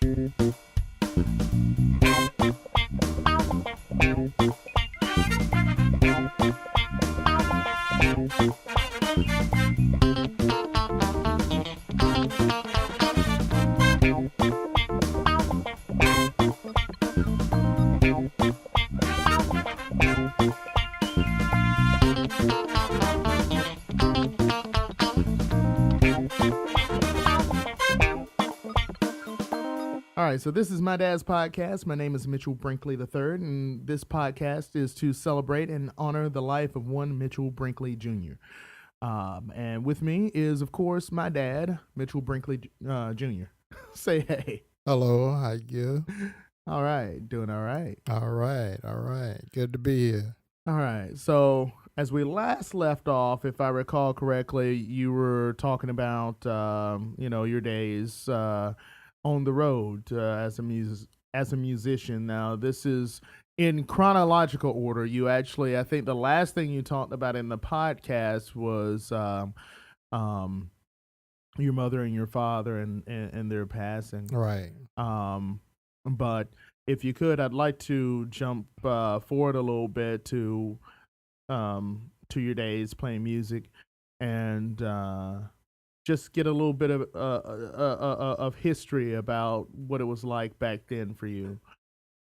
All right, so this is my dad's podcast. My name is Mitchell Brinkley III, and this podcast is to celebrate and honor the life of one Mitchell Brinkley Jr. And with me is, of course, my dad, Mitchell Brinkley Jr. Say hey. Hello, how you? All right, doing all right. All right. Good to be here. All right, so as we last left off, if I recall correctly, you were talking about, your days on the road as a musician. Now, this is in chronological order. You actually, I think the last thing you talked about in the podcast was your mother and your father and their passing. Right. But if you could, I'd like to jump forward a little bit to your days playing music and just get a little bit of history about what it was like back then for you,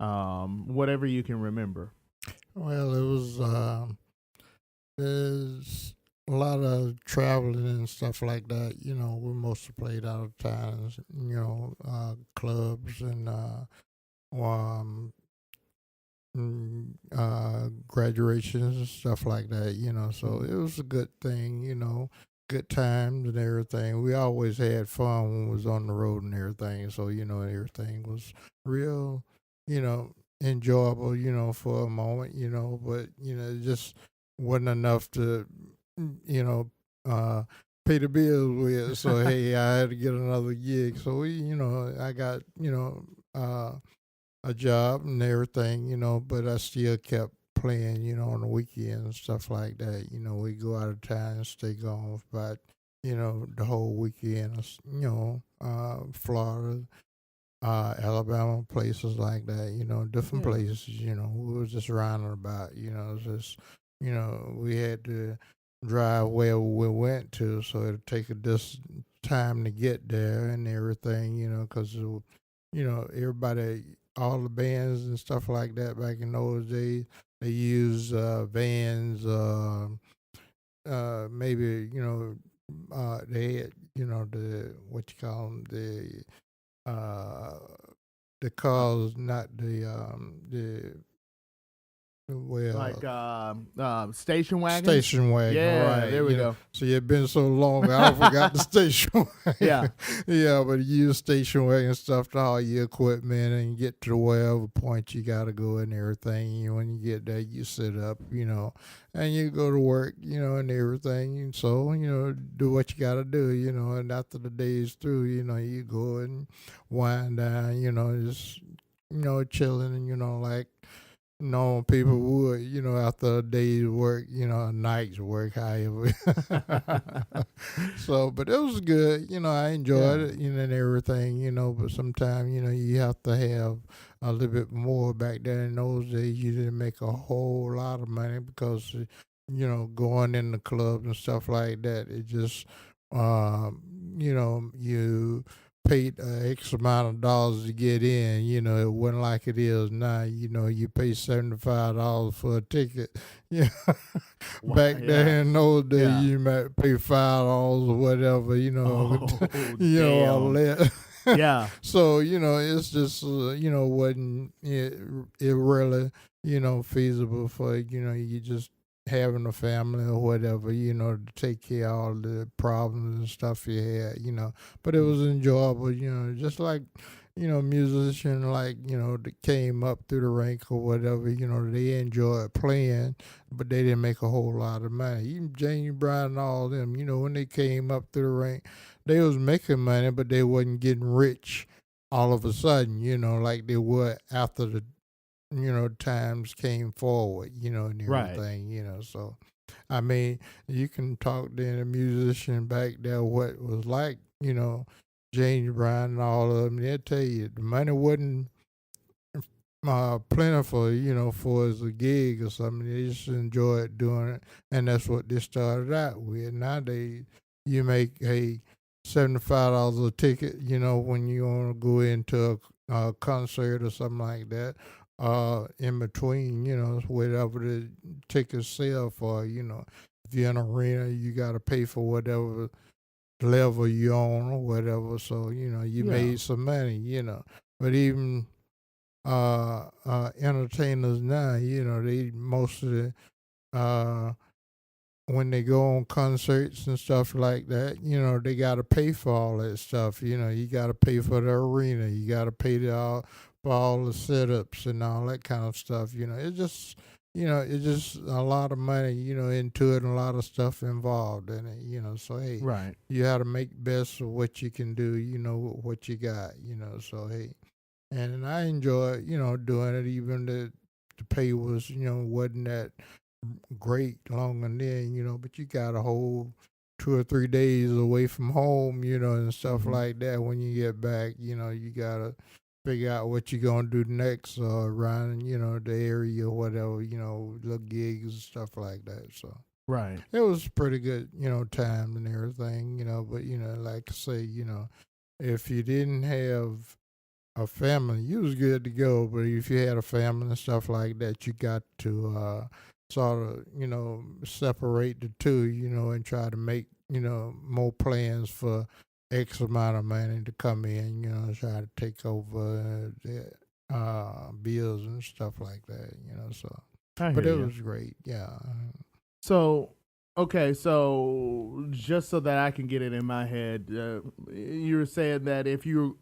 whatever you can remember. Well, it was there's a lot of traveling and stuff like that. You know, we mostly played out of towns. Clubs and graduations and stuff like that. You know, so it was a good thing. You know. Good times and everything. We always had fun when we was on the road and everything. So, everything was real, enjoyable, for a moment, but, it just wasn't enough to, pay the bills with. So, hey, I had to get another gig. So, I got, a job and everything, but I still kept playing, on the weekends and stuff like that. We go out of town and stay gone for about, the whole weekend, Florida, Alabama, places like that, different places, we was just rounding about, just, we had to drive where we went to, so it'd take this time to get there and everything, because, everybody, all the bands and stuff like that back in those days, they use vans, maybe, they had, what you call them, the cars, not Station wagon. Station wagon, yeah, right? There we go. So you've been so long, I forgot the station wagon. Yeah, but you use station wagon stuff to all your equipment and get to wherever point you gotta go and everything. When you get there, you sit up, and you go to work, and everything. And so, do what you gotta do, and after the day's through, you go and wind down, just, chilling and, like normal people would, after a day's work, a night's work, however. So, but it was good, I enjoyed it, and everything, but sometimes, you have to have a little bit more. Back then in those days, you didn't make a whole lot of money because, going in the clubs and stuff like that, it just, you paid X amount of dollars to get in. It wasn't like it is now. You pay $75 for a ticket. Yeah, back then in those days, you might pay $5 or whatever. All that. Yeah. So it's just wasn't it really feasible for you just having a family or whatever, to take care of all the problems and stuff you had, but it was enjoyable, just like, musician, like, that came up through the rank or whatever, they enjoyed playing, but they didn't make a whole lot of money. Even James Brown and all them, when they came up through the rank, they was making money, but they wasn't getting rich all of a sudden, like they were after the times came forward, and everything, right. So, I mean, you can talk to a musician back there what it was like, James Brown and all of them, they'll tell you the money wasn't plentiful, for as a gig or something. They just enjoyed doing it, and that's what they started out with. Nowadays, you make $75 a ticket, when you want to go into a concert or something like that. In between, whatever the tickets sell for, if you're in an arena, you got to pay for whatever level you on or whatever. So you Yeah. made some money, But even entertainers now, they most of the when they go on concerts and stuff like that, they got to pay for all that stuff. You got to pay for the arena, you got to pay for all the setups and all that kind of stuff. It's just a lot of money, into it and a lot of stuff involved in it. So hey, Right. you have to make best of what you can do. With what you got. So hey, and I enjoy, doing it. Even the pay was, wasn't that great long and then, but you got a whole 2 or 3 days away from home, and stuff Mhm. like that. When you get back, you gotta figure out what you're gonna do next, around, the area or whatever, little gigs and stuff like that. So Right. it was pretty good, time and everything, but like I say, if you didn't have a family, you was good to go. But if you had a family and stuff like that, you got to sort of, separate the two, and try to make, more plans for X amount of money to come in, try to take over the bills and stuff like that, So, I but hear it you. was great, yeah. So, okay, so just so that I can get it in my head, you were saying that if you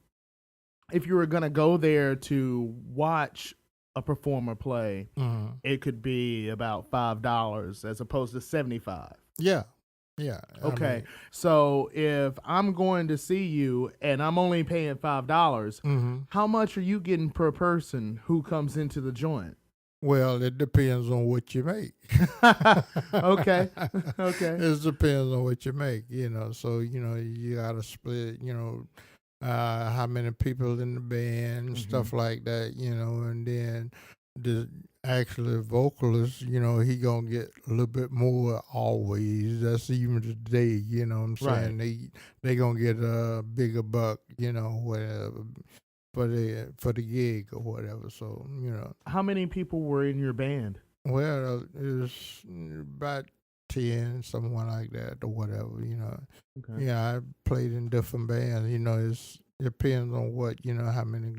were gonna go there to watch a performer play, Mhm. it could be about $5 as opposed to 75. Yeah, yeah. I Okay, mean, so if I'm going to see you and I'm only paying $5, hmm how much are you getting per person who comes into the joint? well, it depends on what you make. Okay, okay, It depends on what you make, So you gotta split, how many people in the band, hmm stuff like that, and then the actual vocalist, he gonna get a little bit more always. That's even today, what I'm right. saying. They gonna get a bigger buck, whatever for the gig or whatever. So How many people were in your band? well, it's about 10, someone like that, or whatever. Okay, Yeah, I played in different bands. It depends on what how many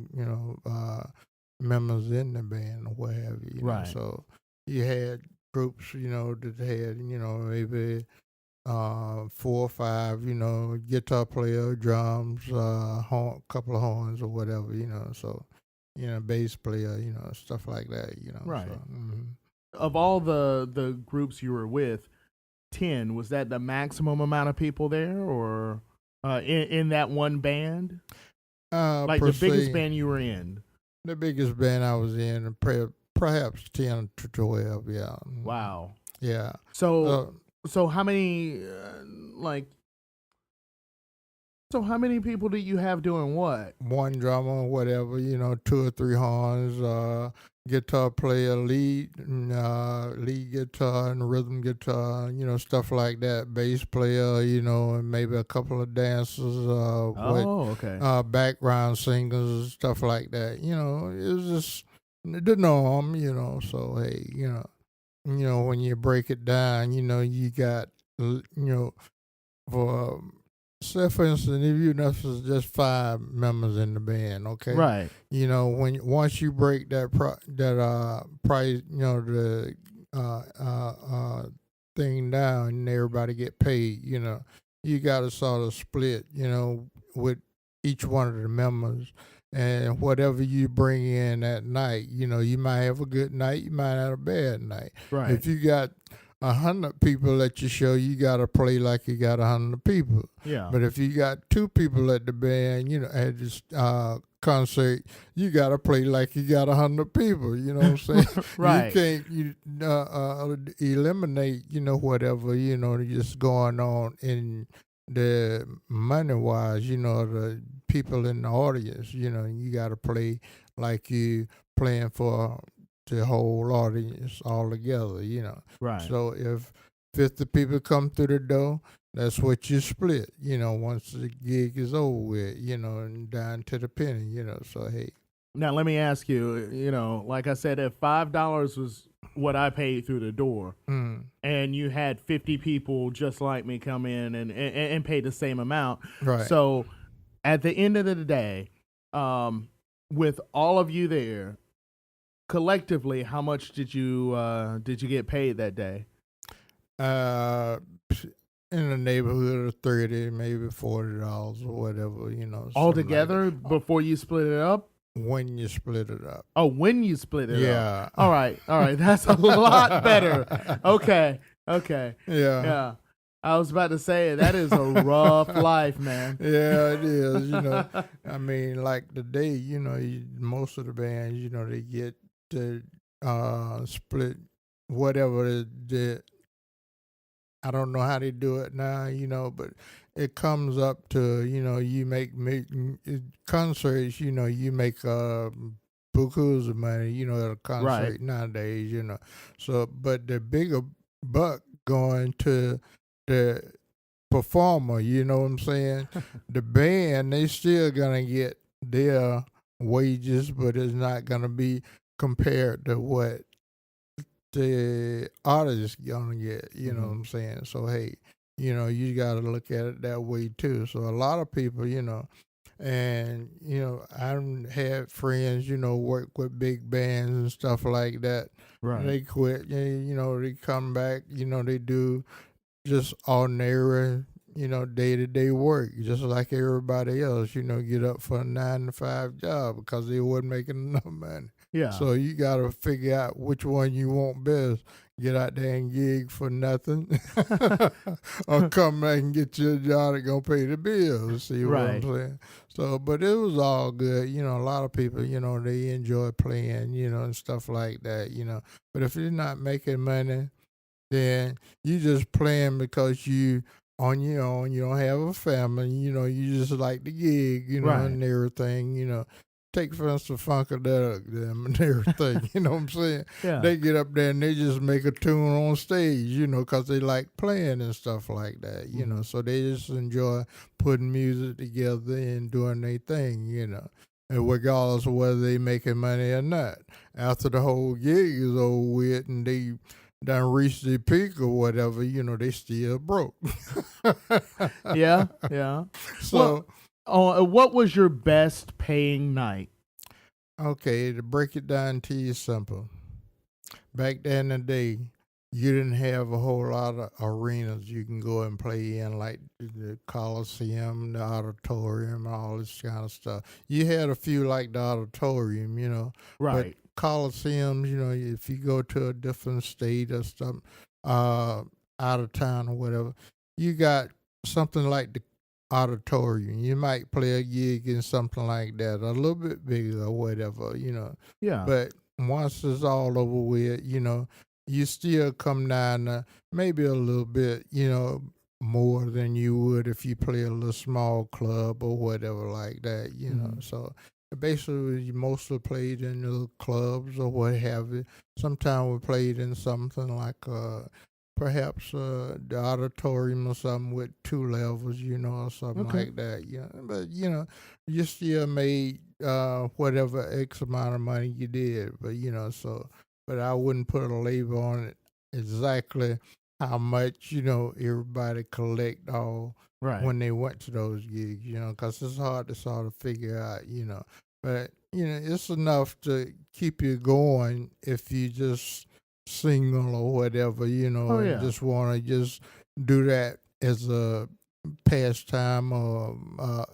members in the band or what have you. right. So you had groups, that had maybe 4 or 5, guitar player, drums, couple of horns or whatever. So bass player, stuff like that. So. Right. Of all the groups you were with, 10, was that the maximum amount of people there, or in that one band? Like Per the biggest se, band you were in? the biggest band I was in, perhaps 10 to 12. Yeah, Wow. yeah. So Uh, so how many like so how many people do you have doing what? one drummer, whatever, 2 or 3 horns, guitar player, lead guitar and rhythm guitar, stuff like that. Bass player, and maybe a couple of dancers, Oh, okay. background singers, stuff like that. It was just the norm, So hey, when you break it down, you got, for say for instance, if you know there's just 5 members in the band, okay, Right. when once you break that price, the thing down and everybody get paid, you got to sort of split, with each one of the members. And whatever you bring in that night, you might have a good night, you might have a bad night. Right. If you got 100 people at your show, you gotta play like you got 100 people. Yeah. But if you got 2 people at the band, at this concert, you gotta play like you got 100 people. You know what I'm saying? You Right. can't eliminate whatever just going on in the money wise, the people in the audience, you got to play like you playing for the whole audience all together. Right. So if 50 people come through the door, that's what you split, once the gig is over with, and down to the penny, So, hey. Now let me ask you, like I said, if $5 was what I paid through the door, Mm, and you had 50 people just like me come in and pay the same amount, right. so at the end of the day, with all of you there, collectively, how much did you get paid that day? Uh, in the neighborhood of 30, maybe $40 or whatever, All something like that. together before you split it up? When you split it up. Oh, when you split it up. Yeah. All right. That's a lot better. Okay. Yeah. Yeah. I was about to say that is a rough life, man. Yeah, it is. I mean, like today, most of the bands, they get to split whatever I don't know how they do it now, but it comes up to, you make concerts, you make bukus of money, at a concert Right. nowadays, So, but the bigger buck going to the performer, you know what I'm saying? The band, they still gonna get their wages, but it's not gonna be compared to what the artist gonna get, you know what I'm saying? So hey, you gotta look at it that way too. So a lot of people, and I've had friends, work with big bands and stuff like that. Right. They quit, they come back, they do just ordinary, day to day work, just like everybody else, get up for a 9 to 5 job because they wasn't making enough money. Yeah. So you got to figure out which one you want best. Get out there and gig for nothing, or come back and get you a job that gonna pay the bills. See what I'm Right. saying? So, but it was all good. A lot of people, they enjoy playing, and stuff like that. But if you're not making money, then you just playing because you on your own. You don't have a family. You just like the gig, Right. and everything. Take for instance Funkadelic them and everything. You know what I'm saying? Yeah. They get up there and they just make a tune on stage, because they like playing and stuff like that. So they just enjoy putting music together and doing their thing. And regardless of whether they making money or not, after the whole gig is over with and they done reached the peak or whatever, they still broke. Yeah. So, what was your best paying night? okay, to break it down to you simple. Back then in the day, you didn't have a whole lot of arenas you can go and play in, like the Coliseum, the Auditorium, all this kind of stuff. You had a few like the Auditorium, Right. but Coliseums, if you go to a different state or something, out of town or whatever, you got something like the Auditorium. You might play a gig in something like that, a little bit bigger or whatever, Yeah. But once it's all over with, you still come down to maybe a little bit, more than you would if you play a little small club or whatever like that, So basically, you mostly played in little clubs or what have you. Sometimes we played in something like perhaps the auditorium or something with 2 levels, or something Okay. like that. But you still made whatever X amount of money you did. But but I wouldn't put a label on it exactly how much everybody collect all Right. when they went to those gigs, because it's hard to sort of figure out, But it's enough to keep you going if you just single or whatever, Oh and yeah. just want to just do that as a pastime or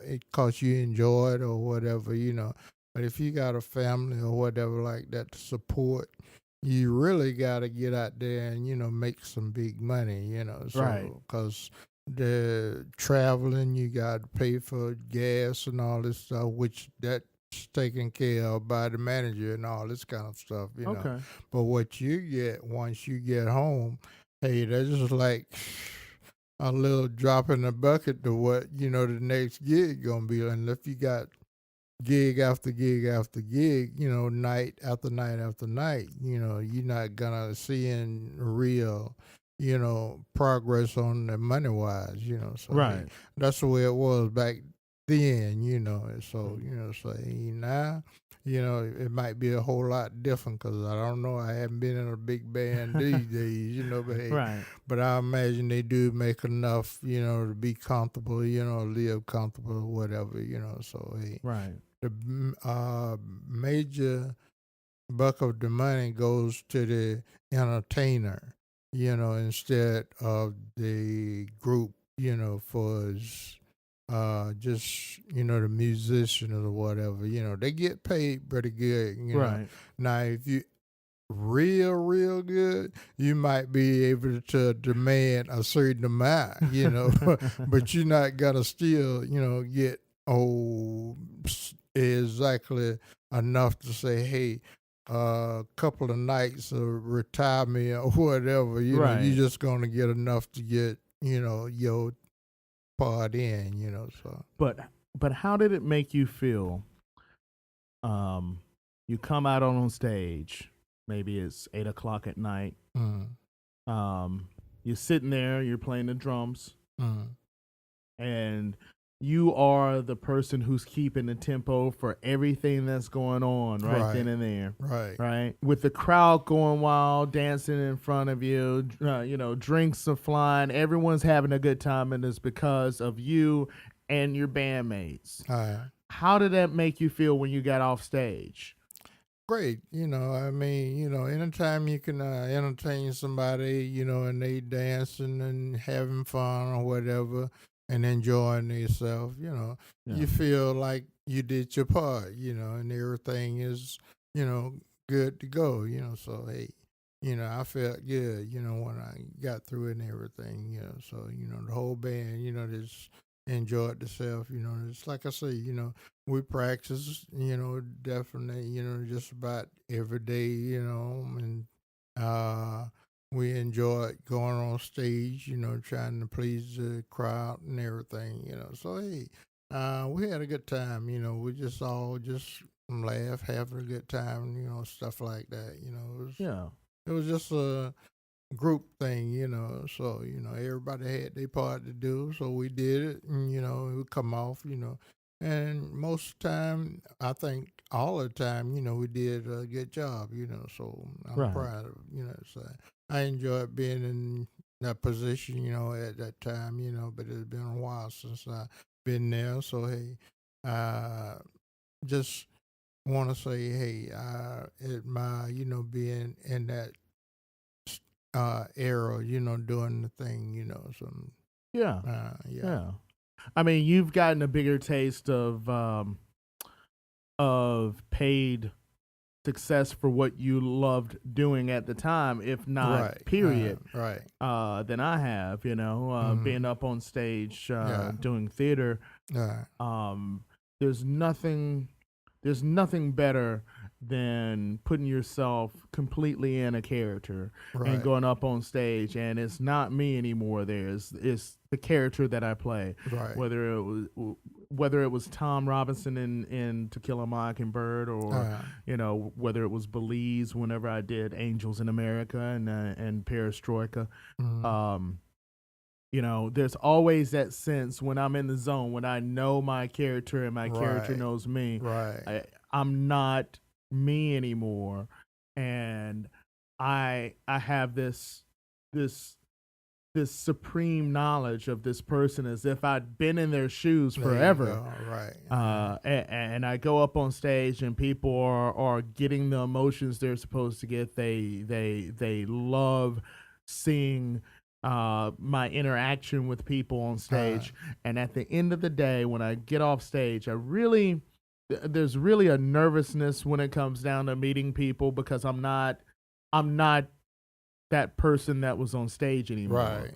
because you enjoy it or whatever, But if you got a family or whatever like that to support, you really got to get out there and, make some big money, Right. So, because the traveling, you got to pay for gas and all this stuff, which that's taken care of by the manager and all this kind of stuff, Okay. But what you get once you get home, hey, that's just like a little drop in the bucket to what the next gig gonna be. And if you got gig after gig after gig, night after night after night, you're not gonna see in real, progress on the money wise, So hey, Right. that's the way it was back then, And so Mm. so hey, now, it might be a whole lot different because I don't know. I haven't been in a big band these days, But hey, Right. but I imagine they do make enough, to be comfortable, live comfortable, or whatever, So hey, Right. the major buck of the money goes to the entertainer, instead of the group, for just the musician or whatever. They get paid pretty good. Right. Now if you real good, you might be able to demand a certain amount, but you're not gonna still, get exactly enough to say, hey, a couple of nights of retirement or whatever, you're Right. just gonna get enough to get, your part in, so But how did it make you feel? Um, you come out on stage. Maybe it's 8 o'clock at night. mm, Um, you're sitting there. You're playing the drums, mm, and you are the person who's keeping the tempo for everything that's going on right then right, and there. right, Right, with the crowd going wild, dancing in front of you, drinks are flying, everyone's having a good time, and it's because of you and your bandmates. How did that make you feel when you got off stage? great. I mean, anytime you can entertain somebody, and they dancing and having fun or whatever and enjoying themselves, Yeah. you feel like you did your part, and everything is, you know, good to go, So, hey, I felt good, when I got through it and everything, So, the whole band, just enjoyed themselves, It's like I say, we practice, definitely, just about every day, and uh, we enjoy going on stage, trying to please the crowd and everything, So hey, we had a good time, we just all just laugh, having a good time, stuff like that, Yeah. it was just a group thing, So everybody had their part to do, so we did it, and it would come off, and most of the time, I think all the time, we did a good job, So I'm Right. proud of So I enjoyed being in that position, at that time, But it's been a while since I've been there, so hey, uh, just want to say, hey, I admire, being in that era, doing the thing, So Yeah. yeah, Yeah. I mean, you've gotten a bigger taste of paid success for what you loved doing at the time, if not right, period, right, than I have. Being mm, up on stage, yeah, doing theater. yeah, Um, there's nothing there's nothing better than putting yourself completely in a character and right, going up on stage, and it's not me anymore. It's the character that I play, right, whether it was Tom Robinson in To Kill a Mockingbird, or uh, whether it was Belize whenever I did Angels in America and Perestroika. mm, um there's always that sense when I'm in the zone, when I know my character and my character right, knows me. right, I'm not me anymore, and I have this this supreme knowledge of this person as if I'd been in their shoes there you forever. go, right, And I go up on stage and people are getting the emotions they're supposed to get. They love seeing my interaction with people on uh, stage. And at the end of the day, when I get off stage, there's really a nervousness when it comes down to meeting people, because I'm not that person that was on stage anymore.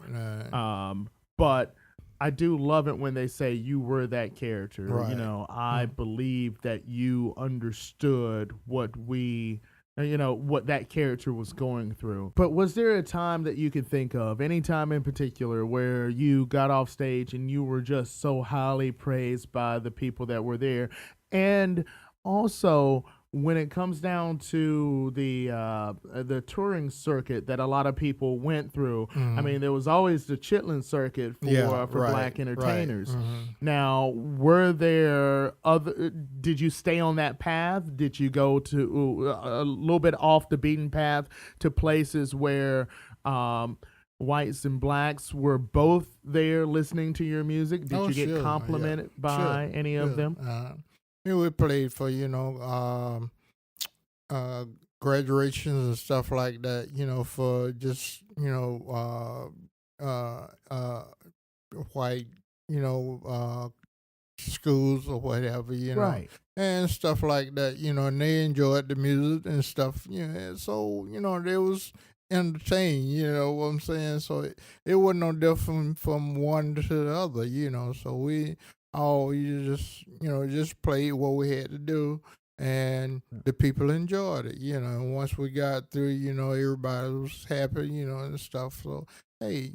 right, But I do love it when they say you were that character. right, I mm, believe that you understood what we what that character was going through. But was there a time that you could think of, any time in particular, where you got off stage and you were just so highly praised by the people that were there? And also, when it comes down to the touring circuit that a lot of people went through, I mean, there was always the Chitlin circuit for black entertainers. Now, were there other? Did you stay on that path? Did you go to a little bit off the beaten path to places where whites and blacks were both there listening to your music? Did you get complimented by any of them? We played for graduations and stuff like that. For just white schools or whatever. Right. And stuff like that. And they enjoyed the music and stuff. So they was entertained. You know what I'm saying? So it wasn't no different from one to the other. So we you just played what we had to do, and the people enjoyed it, and once we got through, everybody was happy, and stuff. So hey,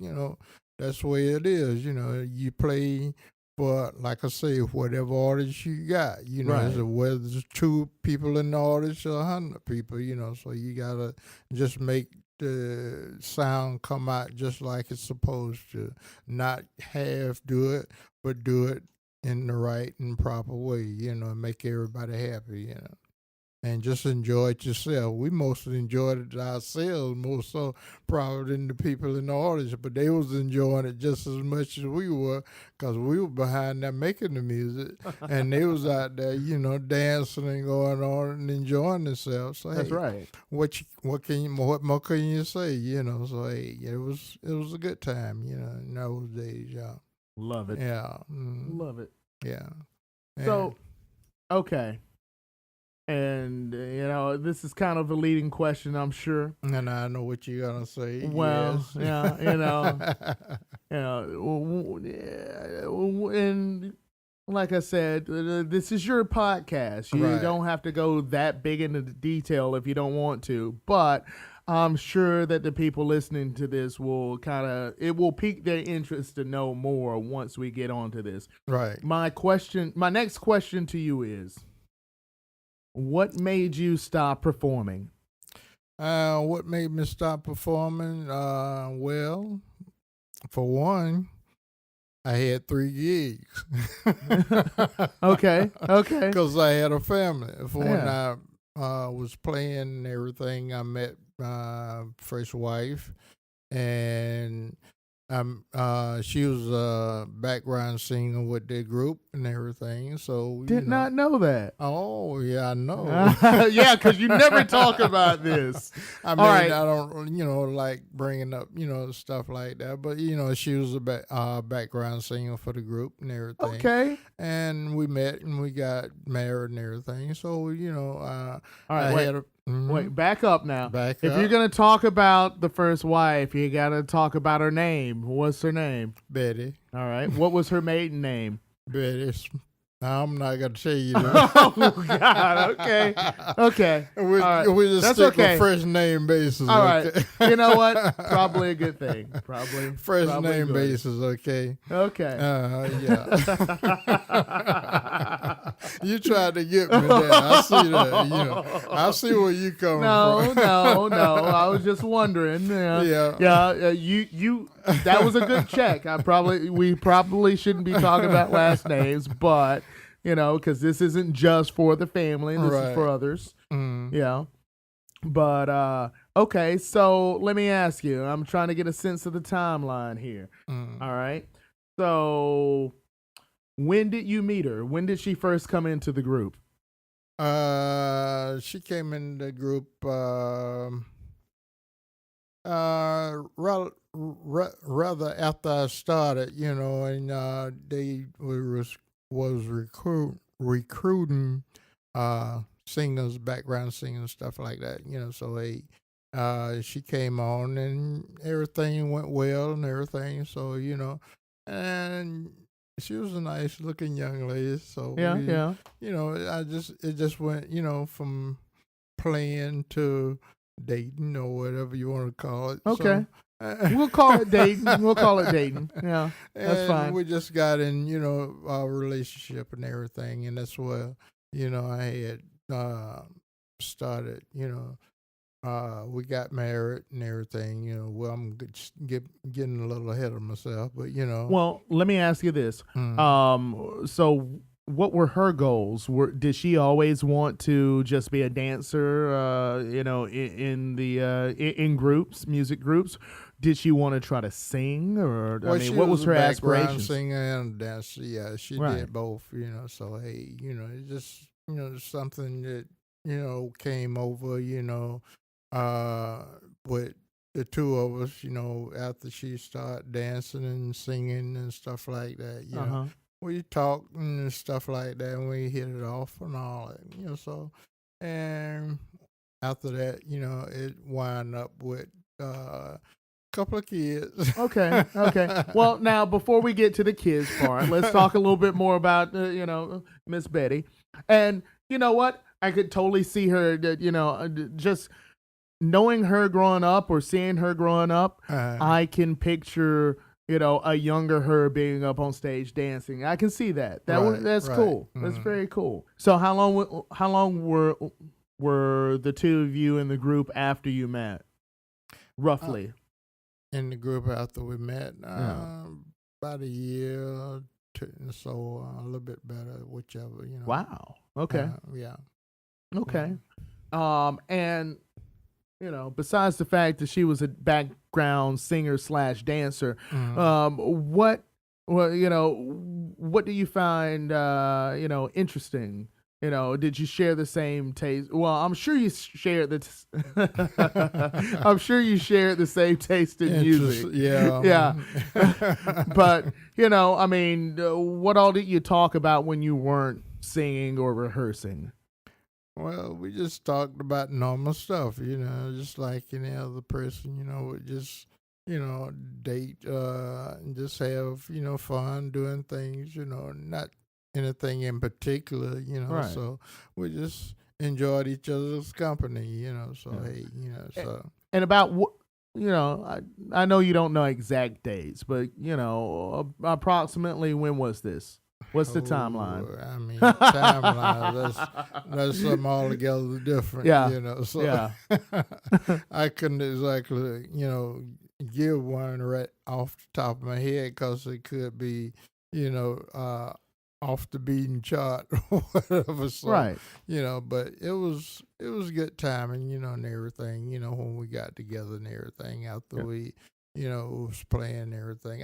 that's the way it is. You play for, like I say, whatever audience you got, Right. whether it's 2 people in the audience or 100 people, so you gotta just make the sound come out just like it's supposed to, not half do it, but do it in the right and proper way, and make everybody happy, and just enjoy it yourself. We mostly enjoyed it ourselves, more so probably than the people in the audience, but they was enjoying it just as much as we were, because we were behind there making the music, and they was out there, dancing and going on and enjoying themselves. So That's hey, right. what more can you say? So hey, it was a good time, in those days, y'all. Love it. Yeah. Love it. Yeah. So, okay. And, this is kind of a leading question, I'm sure. And I know what you're going to say. Well, yes. Yeah, and like I said, this is your podcast. You don't have to go that big into the detail if you don't want to, but I'm sure that the people listening to this will it will pique their interest to know more once we get onto this. Right. My next question to you is, what made you stop performing? What made me stop performing? Well, for one, I had 3 gigs. Okay. Because I had a family. For when I was playing and everything, I met my first wife, and she was a background singer with the group and everything. So did not know that. Oh yeah, I know. Yeah, because you never talk about this. I mean, I don't, like bringing up, stuff like that. But she was a background singer for the group and everything. Okay. And we met and we got married and everything. So all right. Wait, back up now. If you're going to talk about the first wife, you got to talk about her name. What's her name? Betty. All right. What was her maiden name? Betty. I'm not going to tell you that. Oh, God. Okay. We just stick with first name basis. All right. You know what? Probably a good thing. Probably. First name basis, okay? Okay. Yeah. You tried to get me there. I see that. I see where you coming from. No. I was just wondering. Yeah. You. That was a good check. We probably shouldn't be talking about last names, but because this isn't just for the family, this is for others. Yeah. But okay, so let me ask you. I'm trying to get a sense of the timeline here. All right. So when did you meet her? When did she first come into the group? She came in the group rather after I started, and they was recruiting singers, background singers, stuff like that. So she came on and everything went well and everything. So and she was a nice looking young lady. So yeah. it just went from playing to dating or whatever you want to call it. Okay. So, We'll call it dating. We'll call it dating. Yeah, that's and fine. we just got in, our relationship and everything, and that's where, I had started, we got married and everything, well, I'm getting a little ahead of myself, but, Well, let me ask you this. So what were her goals? Did she always want to just be a dancer, in groups, music groups? Did she want to try to sing, or well, I mean, what was her aspirations? Singer and dancer, yeah, she Right. did both, so, hey, it's just, something that, came over, with the two of us, after she started dancing and singing and stuff like that, Uh-huh. we talked and stuff like that, and we hit it off and all that, so, and after that, it wound up with a couple of kids. Okay. Well, now before we get to the kids part, let's talk a little bit more about Miss Betty. And you know what? I could totally see her, just knowing her growing up or seeing her growing up. I can picture a younger her being up on stage dancing. I can see that. That's right. cool. That's very cool. So how long were the two of you in the group after you met? Roughly. In the group after we met, about a year, so a little bit better, whichever, Wow. Okay. Yeah. Okay. And besides the fact that she was a background singer / dancer, what do you find interesting? Did you share the same taste? Well, I'm sure you shared I'm sure you shared the same taste in music. Yeah. But I mean, what all did you talk about when you weren't singing or rehearsing? Well, we just talked about normal stuff, just like any other person, would just, date, and just have, fun doing things, not anything in particular, Right. so we just enjoyed each other's company, so hey, so. And about what, I know you don't know exact dates, but, approximately when was this? What's the timeline? I mean, timeline, that's something altogether different, so Yeah. I couldn't exactly, give one right off the top of my head because it could be, off the beaten chart or whatever. So, Right. But it was good timing, and everything, when we got together and everything after we, was playing and everything.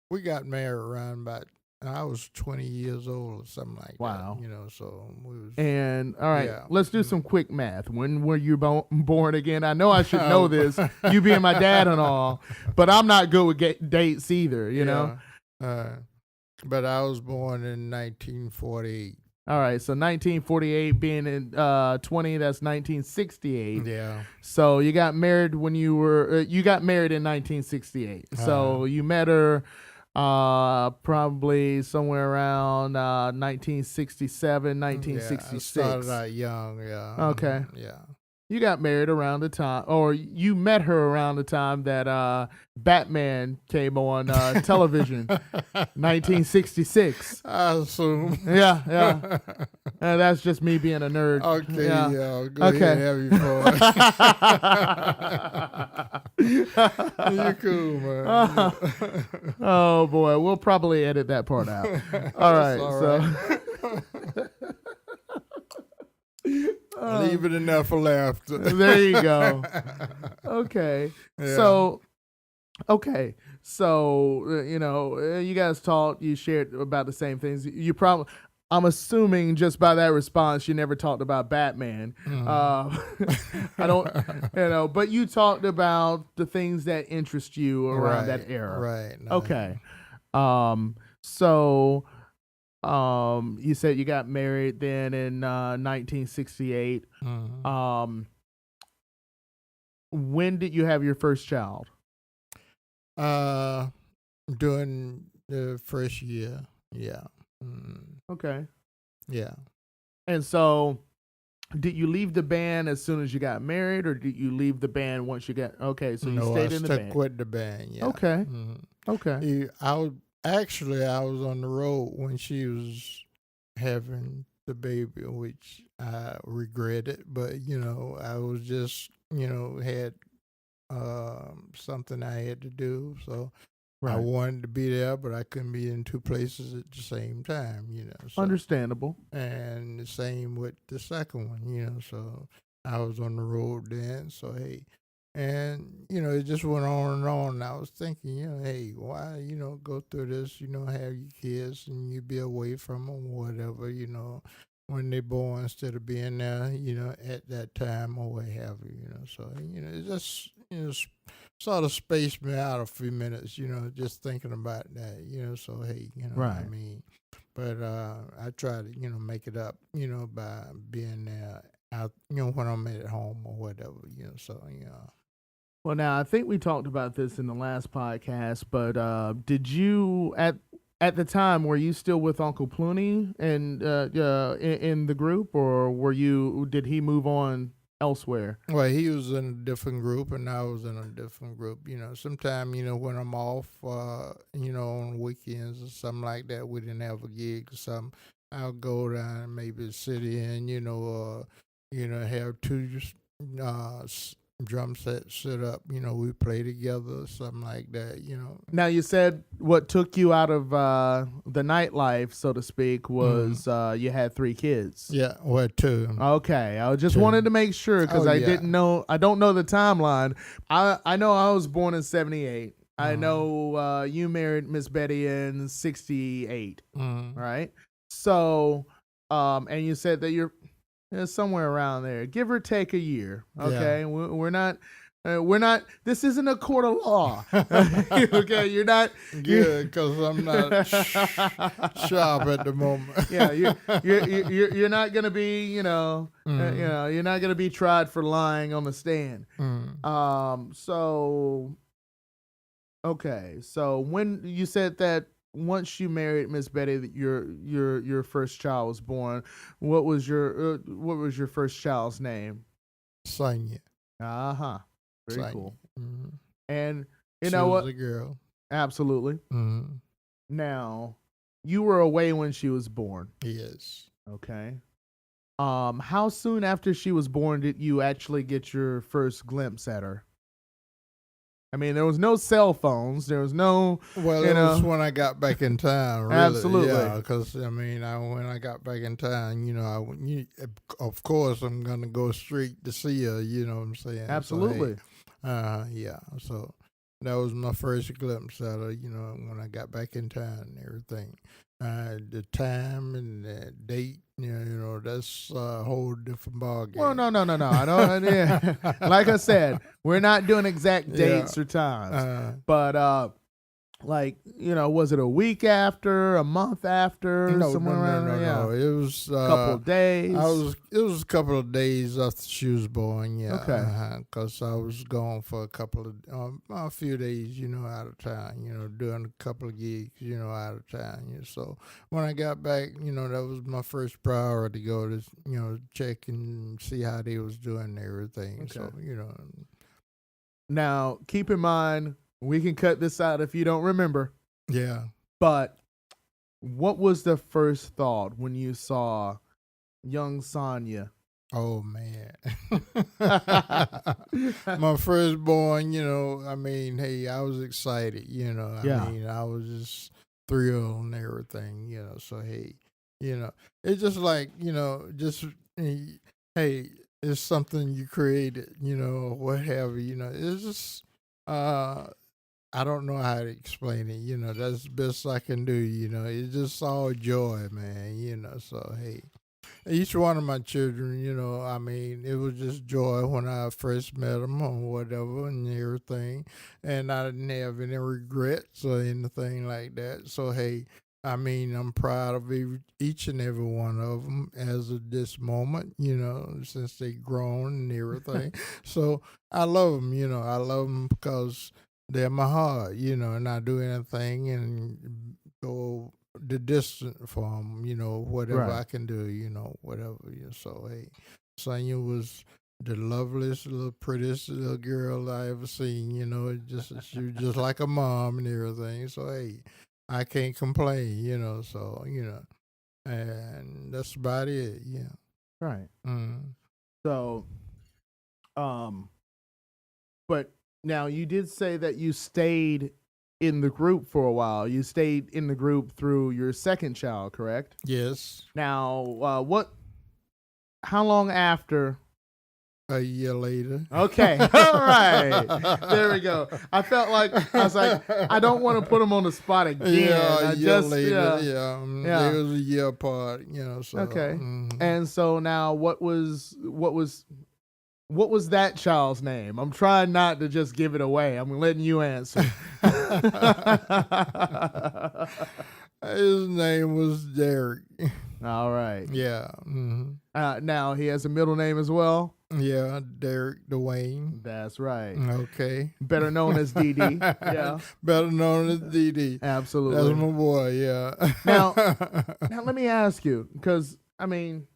We got married around about, I was 20 years old or something like Wow. that, so we was. And all right, let's do some quick math. When were you born again? I know I should know this, you being my dad and all, but I'm not good with dates either, know? But I was born in 1948. All right, so 1948 being in 20, that's 1968. Yeah. So you got married when you got married in 1968. So you met her probably somewhere around 1967, 1966. Yeah, I started out young, yeah. Okay. Yeah. You got married around the time, or you met her around the time that Batman came on television, 1966. I assume. Yeah. That's just me being a nerd. Okay, yeah. Go ahead and have your fun. You're cool, man. Oh, boy. We'll probably edit that part out. All right. Leave it in there for laughter. There you go. Okay. Yeah. So, you guys talked, you shared about the same things. I'm assuming just by that response, you never talked about Batman. I don't, but you talked about the things that interest you around that era. Right. Okay. So, you said you got married then in 1968. When did you have your first child? During the first year. Yeah. Okay. Yeah. And so Did you leave the band as soon as you got married, or did you leave the band once you got? Okay, so you No, I stayed in the stuck band. with the band. Yeah. Okay, okay, I was actually I was on the road when she was having the baby, which I regretted. But I was just had something I had to do, so I right, wanted to be there, but I couldn't be in two places at the same time. So understandable. and the same with the second one. So I was on the road then. So hey, and it just went on and on. And I was thinking, hey, why go through this? Have your kids and you be away from them, whatever. When they're born instead of being there, at that time or what have you. So it just sort of spaced me out a few minutes. Just thinking about that. So hey, I Right. mean. But I try to, make it up, by being there out, when I'm at home or whatever, so, Well, now I think we talked about this in the last podcast, but did you at the time were you still with Uncle Plooney and in the group, or were you? Did he move on elsewhere? well, he was in a different group and I was in a different group, sometime, when I'm off, on weekends or something like that, we didn't have a gig or something, I'll go down and maybe sit in, have two uh, drum set set up. We play together or something like that. Now you said what took you out of the nightlife, so to speak, Mm. was you had 3 kids. Yeah, well, two. Okay, I just Two. wanted to make sure because Oh, I yeah. didn't know. I don't know the timeline. I know I was born in '78. I Mm. know you married Miss Betty in '68, Mm. right? So, and you said that you're somewhere around there, give or take a year. Yeah. Okay, we're not. We're not. This isn't a court of law. Okay, you're not. Good, because I'm not sharp at the moment. Yeah, you're not gonna be. Mm. You're not gonna be tried for lying on the stand. Mm. So okay. So when you said that once you married Miss Betty, that your first child was born. What was your first child's name? Sonya. Uh huh. Very Sonya. cool. Mm. And you She know was what? a girl. Absolutely. Mm. Now, you were away when she was born. Yes. Okay. How soon after she was born did you actually get your first glimpse at her? I mean, there was no cell phones. There was no, Well, you it was know, when I got back in town, really. absolutely, Yeah, because, when I got back in town, of course, I'm going to go straight to see her, you know what I'm saying? So, hey, absolutely. yeah. So that was my first glimpse at her, when I got back in town and everything. The time and the date, that's a whole different ball Well, game. no. I don't. Yeah. Like I said, we're not doing exact Yeah. dates or times, Uh, but like was it a week after, a month after, no, somewhere no, no, around there? no, Yeah, no. It was couple of days. It was a couple of days after she was born. Okay, Yeah, because I was gone for a few days, out of town. Doing a couple of gigs, out of town. So when I got back, that was my first priority to go to, check and see how they was doing and everything. okay. So Now keep in mind, we can cut this out if you don't remember. yeah. But what was the first thought when you saw young Sonya? Oh man. My firstborn, hey, I was excited, Yeah. I was just thrilled and everything, so hey, it's just like, just hey, it's something you created, what have you, it's just uh I don't know how to explain it, that's the best I can do, it's just all joy, man, so hey, each one of my children, it was just joy when I first met them or whatever and everything. And I didn't have any regrets or anything like that. So, hey, I'm proud of each and every one of them as of this moment, since they grown and everything. So, I love them, I love them because they're my heart, and I do anything and go the distance for them, whatever Right. I can do, whatever. So hey, Sonya was the loveliest, little prettiest little girl I ever seen. She was just like a mom and everything. So hey, I can't complain. So and that's about it. Yeah. Right. Mm. So, but now you did say that you stayed in the group for a while. You stayed in the group through your second child, correct? Yes. Now, what? How long after? A year later. Okay, all right. There we go. I felt like I was like, I don't want to put him on the spot again. Yeah, a I year just later. yeah. They was a year apart. So Okay. And so now, what was that child's name? I'm trying not to just give it away. I'm letting you answer. His name was Derek. All right. Yeah. Now he has a middle name as well. Yeah, Derek Dwayne. That's right. Okay. Better known as DD. Yeah. Better known as DD. Absolutely. That's my boy. Yeah. Now let me ask you, because I mean,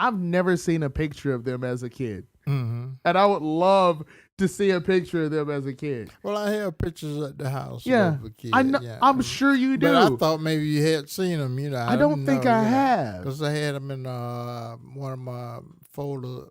I've never seen a picture of them as a kid, and I would love to see a picture of them as a kid. Well, I have pictures at the house. Yeah, of a kid. I know. Yeah. I'm sure you do. But I thought maybe you had seen them. I don't think I have. Because I had them in one of my photo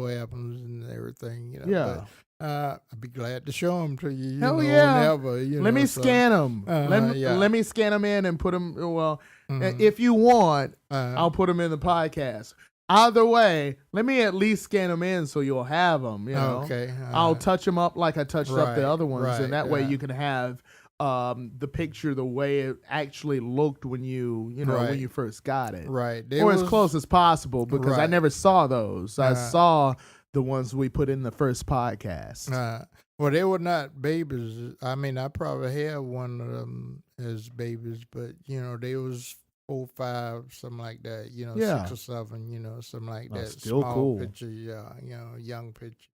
albums and everything. Yeah. But, I'd be glad to show them to you. Hell yeah. Whenever, Let me scan them. Let me scan them in and put them. Well, if you want, I'll put them in the podcast. Either way, let me at least scan them in so you'll have them. Okay. I'll touch them up like I touched up the other ones, right, and that way you can have the picture the way it actually looked when when you first got it, right, or as close as possible, because I never saw those. I saw the ones we put in the first podcast. Well, they were not babies. I mean, I probably had one of them as babies, but they was 4, 5, something like that. 6 or 7. Something like that. Still small cool. picture. Yeah. Young picture.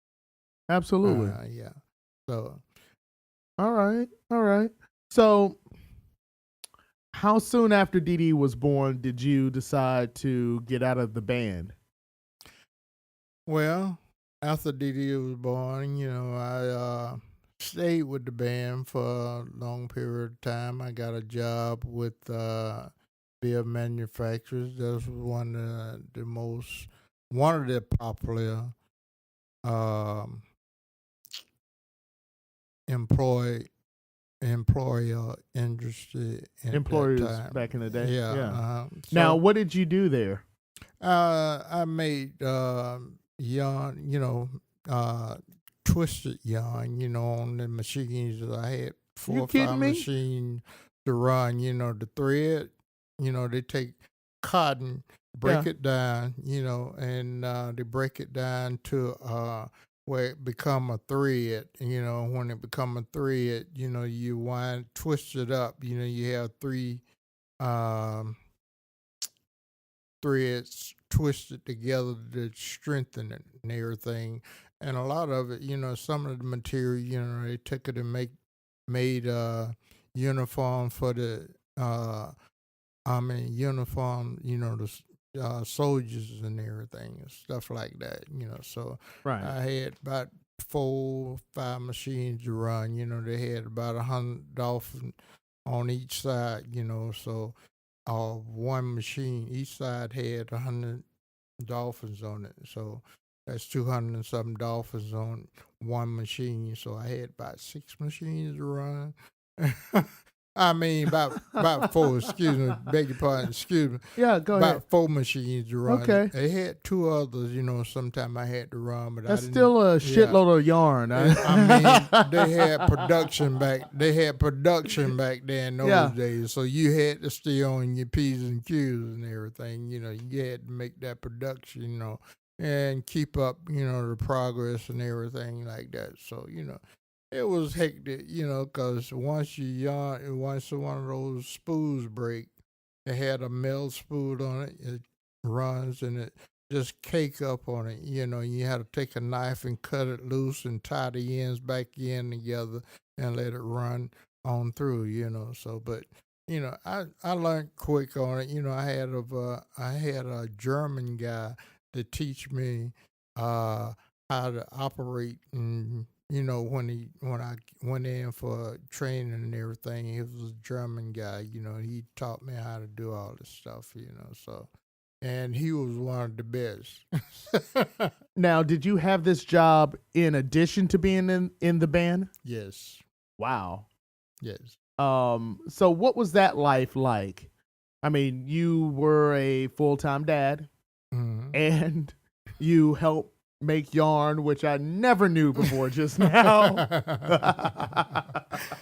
Absolutely. Yeah. So. All right. So, how soon after Dee Dee was born did you decide to get out of the band? Well, after Dee Dee was born, I stayed with the band for a long period of time. I got a job with beer manufacturers. That was one of the popular employer industry employers that time. Back in the day. Yeah. Now, what did you do there? I made yarn, twisted yarn, on the machines that I had 4 or 5 machines to run, the thread, they take cotton, break it down, and they break it down to where it become a thread. When it become a thread, you twist it up. You have 3 threads twisted together to strengthen it and everything. And a lot of it, some of the material, they took it and made uniform for the uniform, the soldiers and everything and stuff like that. So I had about 4, 5 machines to run. They had about 100 dolphins on each side. So one machine, each side had 100 dolphins on it. So that's 200 and something dolphins on one machine. So I had about 6 machines to run. I mean, about 4, excuse me, beg your pardon, excuse me. Yeah, go ahead. About 4 machines to run. Okay. They had 2 others, sometime I had to run, but that's still a shitload of yarn. I mean, they had production back then in those days. So you had to stay on your P's and Q's and everything. You had to make that production, and keep up, the progress and everything like that. So, it was hectic, because once one of those spools break, it had a melt spool on it. It runs and it just cake up on it. You had to take a knife and cut it loose and tie the ends back in together and let it run on through. So, but I learned quick on it. I had a German guy to teach me how to operate. And when I went in for training and everything, he was a German guy. He taught me how to do all this stuff. So and he was one of the best. Now, did you have this job in addition to being in the band? Yes, Wow. yes. So what was that life like? I mean, you were a full-time dad Mhm. and you helped make yarn, which I never knew before just now.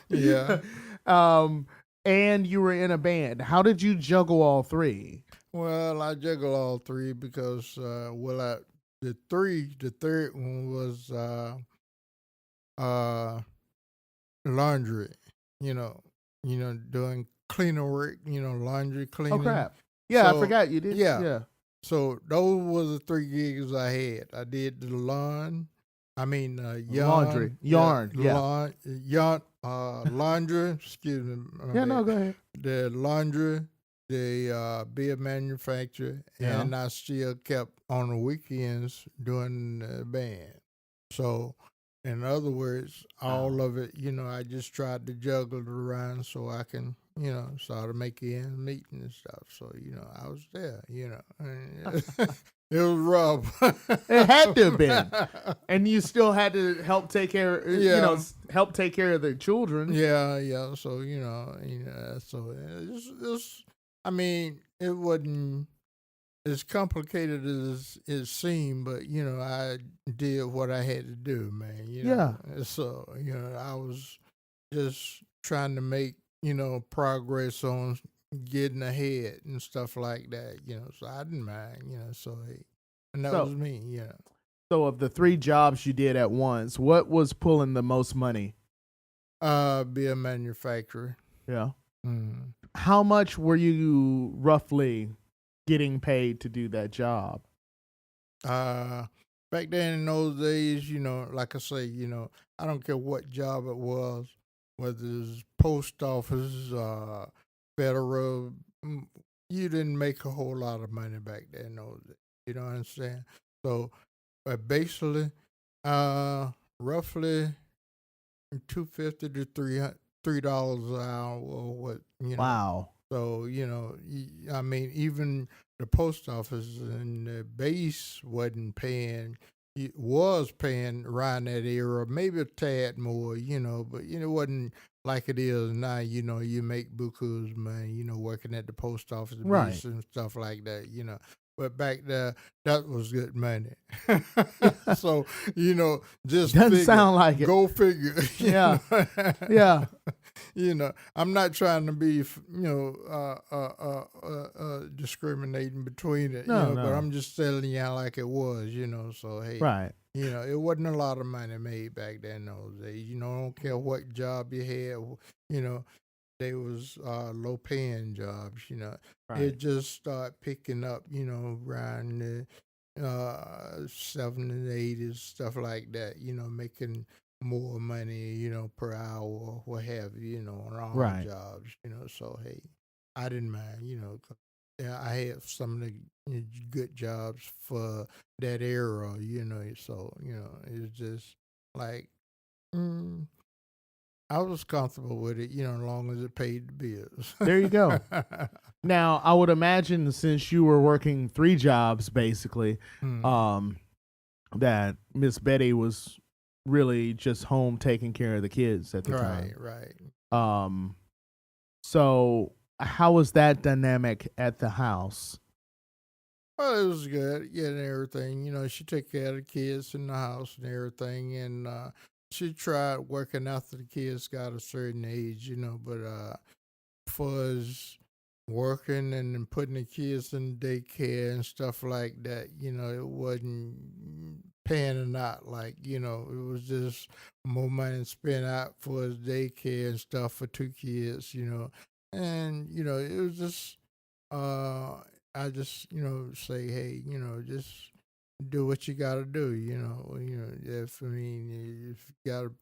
Yeah. And you were in a band. How did you juggle all three? Well, I juggle all three because the third one was uh laundry. You know, doing cleaner work. Laundry Oh cleaning. crap. Yeah, I So forgot you did. yeah, Yeah. so those were the three gigs I had. I did the lawn. I mean, yarn. Laundry. Yeah, Yarn. Yeah. laundry. Excuse me, my Yeah, no, bad. go ahead. The laundry, the beer manufacturer, Yeah. and I still kept on the weekends doing the band. So, in other words, all of it, I just tried to juggle it around so I can, sort of make ends meet and stuff. So, I was there, and it was rough. It had to have been. And you still had to help take care, Yeah. help take care of the children. Yeah. So so I mean, it wasn't as complicated as it seemed, but I did what I had to do, man. Yeah. So I was just trying to make progress on getting ahead and stuff like that. So I didn't mind. So and that was So, me. so of the three jobs you did at once, what was pulling the most money? Be a manufacturer. Yeah. Mm. How much were you roughly getting paid to do that job? Back then in those days, like I say, I don't care what job it was, whether it was post office, federal, you didn't make a whole lot of money back then in those days. You know what I'm saying? So, but basically, roughly $250 to $3 an hour, or what Wow. So I mean, even the post office and the base wasn't paying. It was paying around that era, maybe a tad more, but it wasn't like it is now. You make bukus, man. Working at the post office Right. base and stuff like that. But back there, that was good money. So just Doesn't figure, sound like it. go figure. Yeah. Yeah. I'm not trying to be, discriminating between it, No, but no. I'm just telling you how like it was, So hey, Right. it wasn't a lot of money made back then those days. I don't care what job you had, they was low paying jobs. Right. It just started picking up, around the 70s, 80s, stuff like that. Making more money, per hour or what have you, on all Right. jobs. So hey, I didn't mind. 'Cause, yeah, I had some of the good jobs for that era. So it's just like. Mm, I was comfortable with it, as long as it paid the bills. There you go. Now, I would imagine since you were working three jobs basically, Mm. that Miss Betty was really just home taking care of the kids at the time. Right. So how was that dynamic at the house? Well, it was good, yeah, and everything. She took care of the kids in the house and everything, and she tried working after the kids got a certain age, but for us working and then putting the kids in daycare and stuff like that, it wasn't paying or not. Like, it was just more money spent out for his daycare and stuff for two kids, and it was just I just say, hey, just do what you got to do. If you got to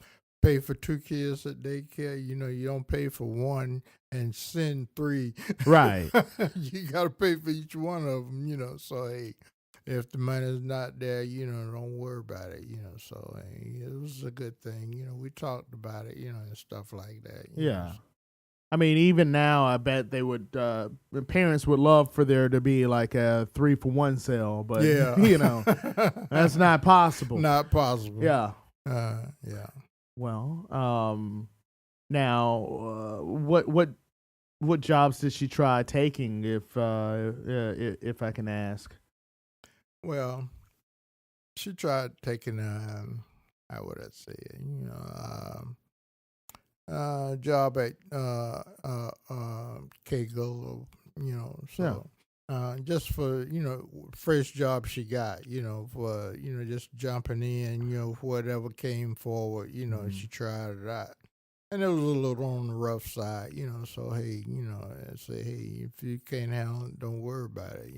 pay for two kids at daycare, you don't pay for one and send three. Right. You got to pay for each one of them. So hey, if the money's not there, don't worry about it. So it was a good thing. We talked about it, and stuff like that. Yeah. I mean, even now, I bet they would. The parents would love for there to be like a 3-for-1 sale, but Yeah. that's not possible. Not possible. Yeah. Yeah. Well, now, what jobs did she try taking? If I can ask. Well, she tried taking how would I say it? Job at Kegel, so just for first job she got, for just jumping in, whatever came forward, she tried it out. And it was a little on the rough side, so hey, I say, hey, if you can't handle it, don't worry about it,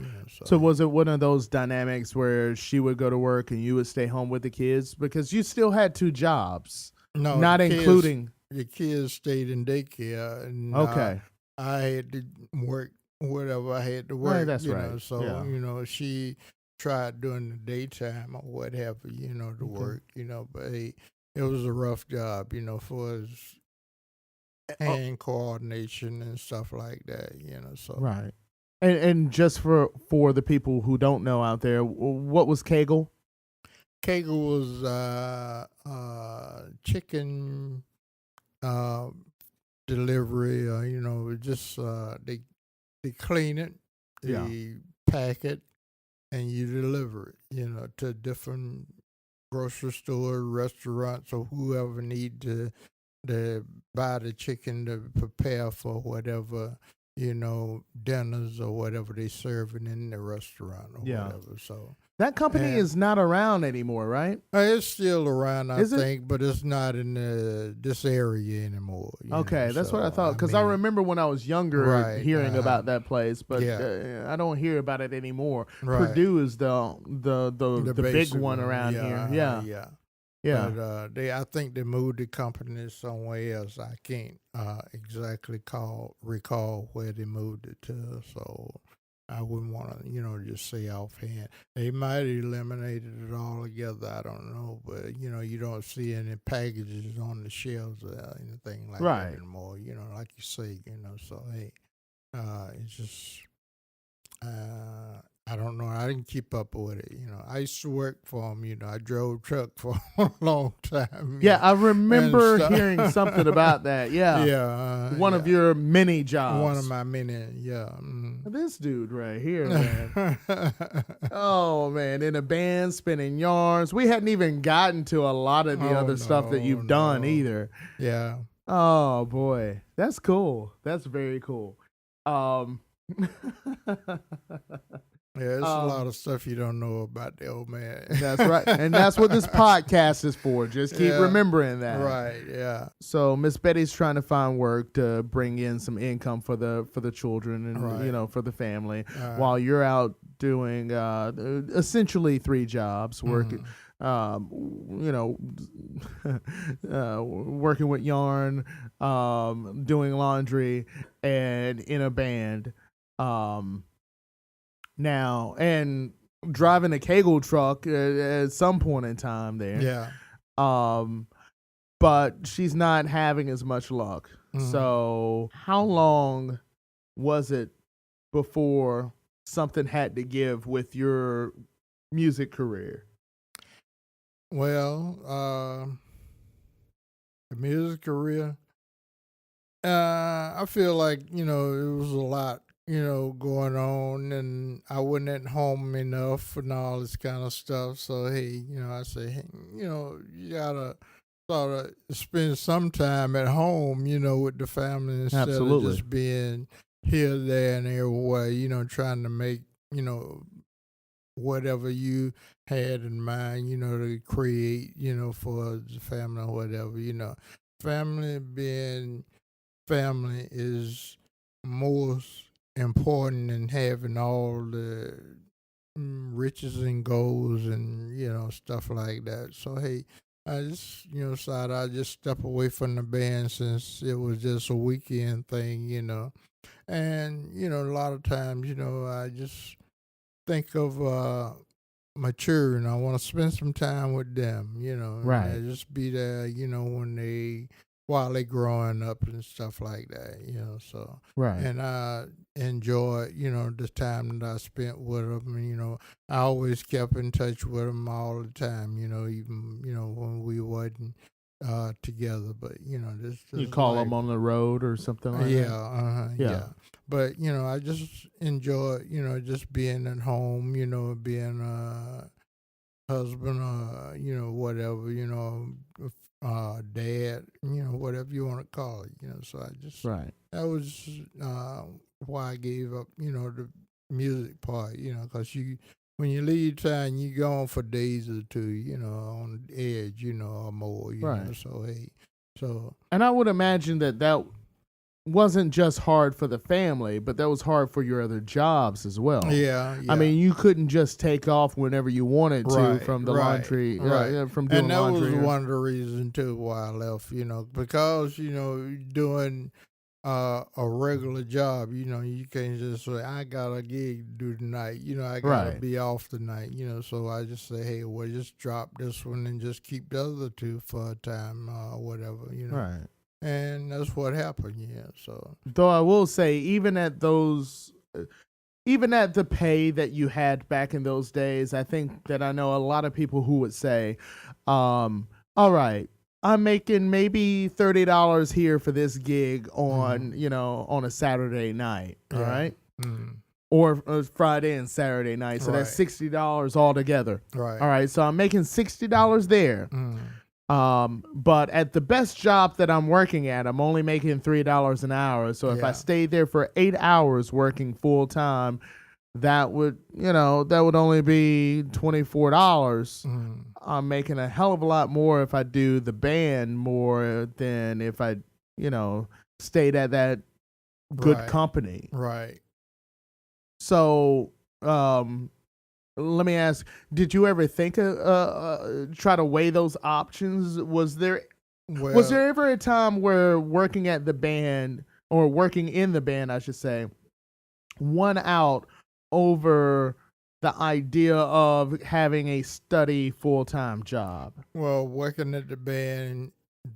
So was it one of those dynamics where she would go to work and you would stay home with the kids? Because you still had 2 jobs, no, not including. The kids stayed in daycare, and Okay. I had to work whatever I had to Right, work. that's right. So Yeah. she tried during the daytime or whatever, to Okay. work, but hey, it was a rough job, for his hand coordination and stuff like that, So Right. And just for the people who don't know out there, what was Kegel? Kegel was chicken delivery. Just they clean it, Yeah. they pack it, and you deliver it. To different grocery store, restaurants, or whoever need to buy the chicken to prepare for whatever dinners or whatever they serving in the restaurant or Yeah. whatever. So That company and is not around anymore, right? it's still around, I Is it? think, but it's not in this area anymore. Okay, that's what I So thought. Because I mean, remember when I was younger right, hearing about that place, but yeah, I don't hear about it anymore. right. Purdue is the big basic one around here. Yeah, yeah. yeah. But I think they moved the company somewhere else. I can't exactly recall where they moved it to. So I wouldn't want to, just say offhand. They might have eliminated it altogether. I don't know, but you don't see any packages on the shelves or anything like Right. that anymore. Like you say, So hey, it's just. I don't know. I didn't keep up with it. I used to work for him. I drove truck for a long time. Yeah, I remember stuff. hearing something about that. Yeah. Yeah. One of your many jobs. One of my many, yeah. This dude right here, man. Oh, man, in a band, spinning yarns. We hadn't even gotten to a lot of the other stuff that you've done either. Yeah. Oh, boy. That's cool. That's very cool. Yeah, it's a lot of stuff you don't know about the old man. That's right. And that's what this podcast is for. Just keep remembering that. Right, yeah. So Miss Betty's trying to find work to bring in some income for the children and for the family while you're out doing essentially 3 jobs, working working with yarn, doing laundry, and in a band. Now, and driving a Kegel truck at some point in time there. Yeah. But she's not having as much luck. So how long was it before something had to give with your music career? Well, the music career, I feel like, it was a lot going on, and I wasn't at home enough and all this kind of stuff. So, hey, I say, hey, you gotta sort of spend some time at home, with the family instead of just being here, there, and everywhere, trying to make, whatever you had in mind, to create, for the family or whatever, family being family is most important in having all the riches and goals and stuff like that. So hey, I just decided I just step away from the band since it was just a weekend thing, and a lot of times I just think of mature and I want to spend some time with them, and Right. just be there, when while they growing up and stuff like that, so, Right. and I enjoy, the time that I spent with them, and, I always kept in touch with them all the time, even, when we wasn't, together, but, this You is call life. them on the road or something like Yeah, that. Yeah. yeah. But I just enjoy, just being at home, being a husband, whatever, dad, whatever you want to call it, So I just Right. that was why I gave up, the music part, because when you leave town, you gone for days or two, on the edge, or more, Right. So hey, so And I would imagine that wasn't just hard for the family, but that was hard for your other jobs as well. yeah, I yeah. mean, you couldn't just take off whenever you wanted to Right, from the right, laundry, right. from doing And that was laundry. one of the reasons too why I left, because, doing a regular job, you can't just say, I got a gig to do tonight, I gotta Right. be off tonight, so I just say, hey, well, just drop this one and just keep the other two for a time, whatever, Right. And that's what happened, so. Though I will say, even at the pay that you had back in those days, I think that I know a lot of people who would say, all right, I'm making maybe $30 here for this gig on, on a Saturday night. All Yeah. right. Mm. Or Friday and Saturday night. So that's Right. $60 altogether. Right. All right. So I'm making $60 there. Mm. But at the best job that I'm working at, I'm only making $3 an hour. So if I Yeah. stayed there for 8 hours working full time, that would only be $24. Mm. I'm making a hell of a lot more if I do the band more than if I, stayed at that good Right. company. Right. So, let me ask: did you ever think try to weigh those options? Was there ever a time where working at the band or working in the band, I should say, won out over the idea of having a steady full-time job? Well, working at the band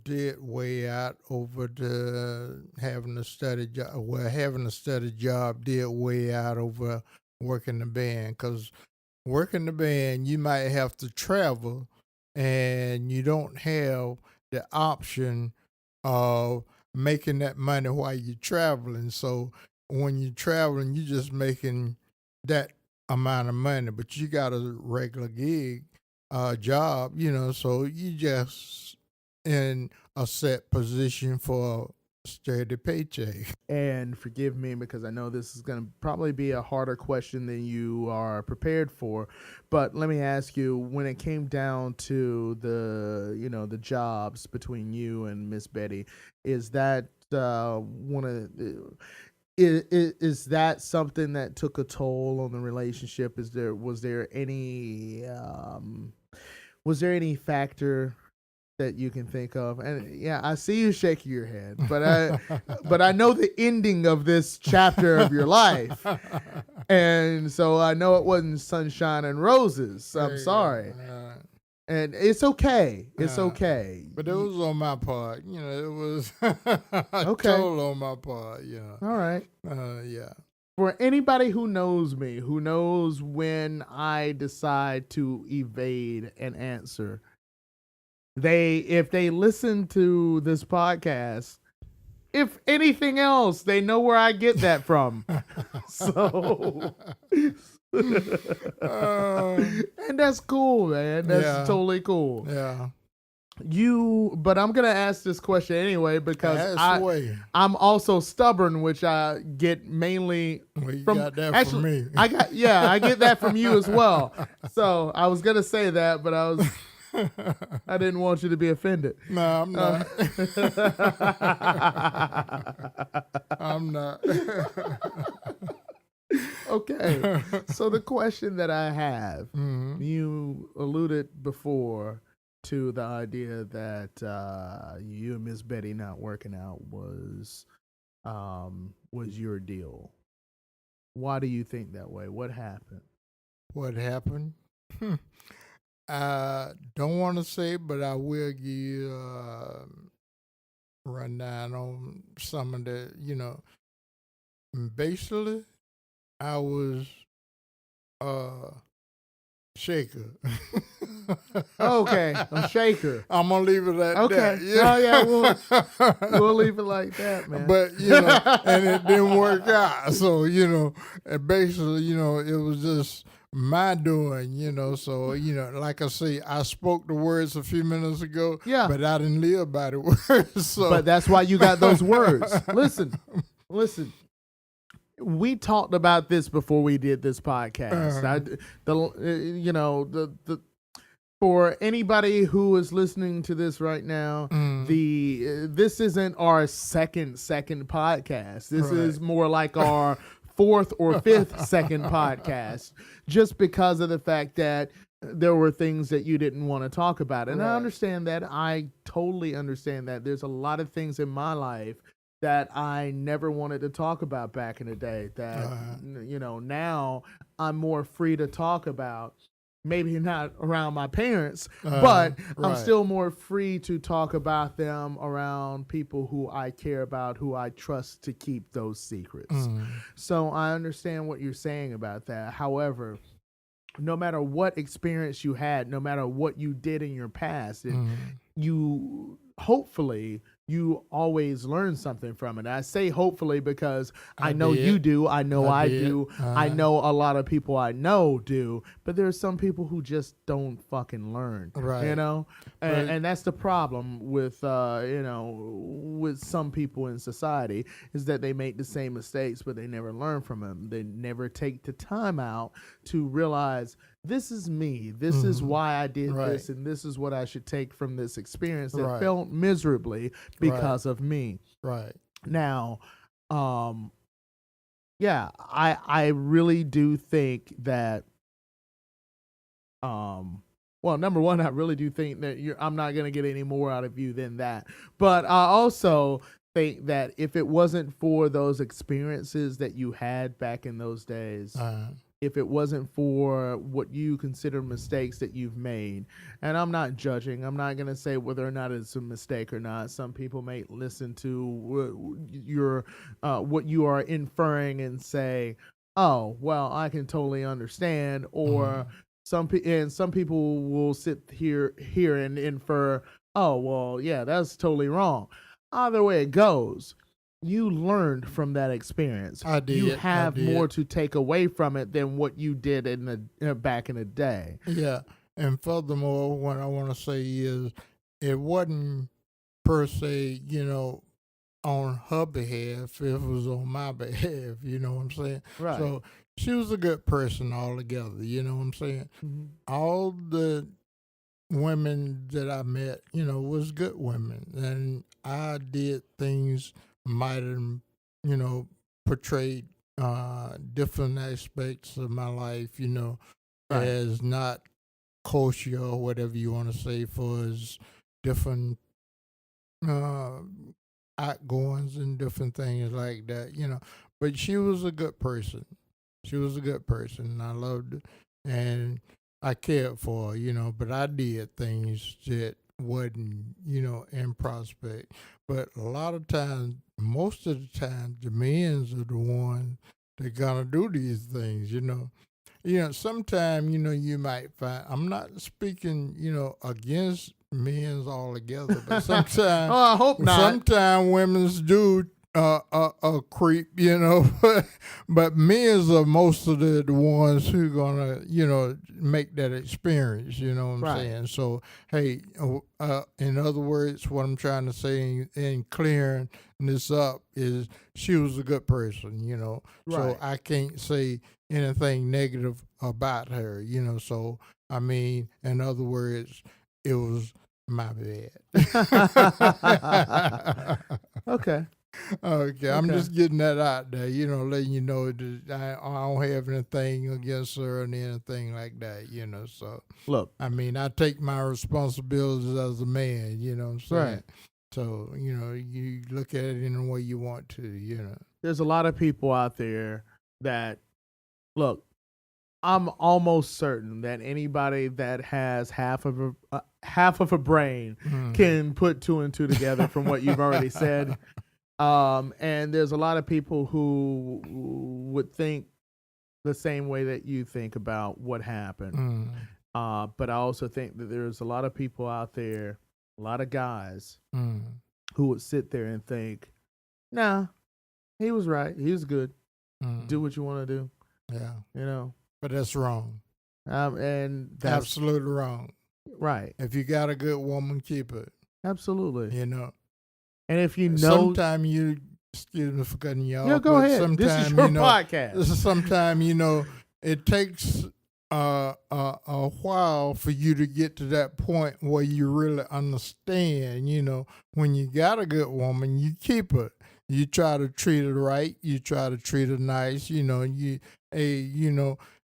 did weigh out over the having a steady job. Well, having a steady job did weigh out over working the band because working the band, you might have to travel and you don't have the option of making that money while you're traveling. So when you're traveling, you're just making that amount of money, but you got a regular gig job, so you just in a set position for a steady paycheck. And forgive me because I know this is going to probably be a harder question than you are prepared for, but let me ask you: when it came down to the jobs between you and Miss Betty, is that one of the is that something that took a toll on the relationship? Was there any factor that you can think of? And yeah, I see you shaking your head, but I know the ending of this chapter of your life, and so I know it wasn't sunshine and roses. I'm sorry, and it's okay. It's okay. But it was on my part, it was Okay. total on my part, All right. yeah. For anybody who knows me, who knows when I decide to evade an answer, if they listen to this podcast, if anything else, they know where I get that from. So and that's cool, man. That's totally cool. Yeah. But I'm gonna ask this question anyway because I'm also stubborn, which I get mainly Well, you from got that from me. I get that from you as well. So I was gonna say that, but I didn't want you to be offended. No, I'm not. I'm not. Okay. So the question that I have, Mhm. you alluded before to the idea that you and Miss Betty not working out was your deal. Why do you think that way? What happened? What happened? I don't want to say, but I will give you rundown on some of the, basically, I was uh shaker. Okay, a shaker. I'm gonna leave it at Okay. that. Yeah. Oh yeah, we'll leave it like that, man. But and it didn't work out. So and basically, it was just my doing. So like I say, I spoke the words a few minutes ago. Yeah. But I didn't live by the words. So. But that's why you got those words. Listen. We talked about this before we did this podcast. For anybody who is listening to this right now, this isn't our second podcast. This is more like our fourth or fifth second podcast, just because of the fact that there were things that you didn't want to talk about. And I understand that. I totally understand that. There's a lot of things in my life that I never wanted to talk about back in the day that, now I'm more free to talk about. Maybe not around my parents, but I'm still more free to talk about them around people who I care about, who I trust to keep those secrets. So I understand what you're saying about that. However, no matter what experience you had, no matter what you did in your past, you always learn something from it. I say hopefully because I know you do. I know I do. I know a lot of people I know do. But there's some people who just don't fucking learn. Right. And that's the problem with with some people in society is that they make the same mistakes, but they never learn from them. They never take the time out to realize this is me. This is why I did this, and this is what I should take from this experience that felt miserably because of me. Right. Now, I really do think that, well, number one, I really do think that I'm not going to get any more out of you than that. But I also think that if it wasn't for those experiences that you had back in those days, if it wasn't for what you consider mistakes that you've made, and I'm not judging, I'm not going to say whether or not it's a mistake or not. Some people may listen to what you are inferring and say, oh, well, I can totally understand, or some people will sit here and infer, oh, well, yeah, that's totally wrong. Either way it goes, you learned from that experience. I did. You have more to take away from it than what you did in the back in the day. Yeah, and furthermore, what I want to say is, it wasn't per se, on her behalf. It was on my behalf. You know what I'm saying? Right. So she was a good person altogether. You know what I'm saying? All the women that I met, was good women, and I did things might have, portrayed different aspects of my life, as not kosher or whatever you want to say, for as different outgoings and different things like that, But she was a good person. She was a good person, and I loved her, and I cared for her, but I did things that wasn't, in prospect. But a lot of times, most of the time, the men's are the ones that gonna do these things, Sometimes, you might find, I'm not speaking, against men's altogether, but sometimes, I hope not. Sometimes women's do a creep, but men's are most of the ones who gonna, make that experience, you know what I'm saying? So, hey, in other words, what I'm trying to say in clearing this up is she was a good person, so I can't say anything negative about her, So, I mean, in other words, it was my bad. Okay. Okay, I'm just getting that out there, letting you know that I don't have anything against her or anything like that, So, look, I mean, I take my responsibilities as a man, you know what I'm saying? Right. So, you look at it in the way you want to, There's a lot of people out there that, look, I'm almost certain that anybody that has half of a brain can put two and two together from what you've already said. And there's a lot of people who would think the same way that you think about what happened. But I also think that there's a lot of people out there, a lot of guys, who would sit there and think, nah, he was right. He was good. Do what you want to do. Yeah. You know? But that's wrong. And that's absolutely wrong. Right. If you got a good woman, keep it. Absolutely. You know. And if you know, sometimes you, excuse me for cutting you off. Yeah, go ahead. This is your podcast. Sometimes it takes a while for you to get to that point where you really understand. When you got a good woman, you keep it. You try to treat her right. You try to treat her nice.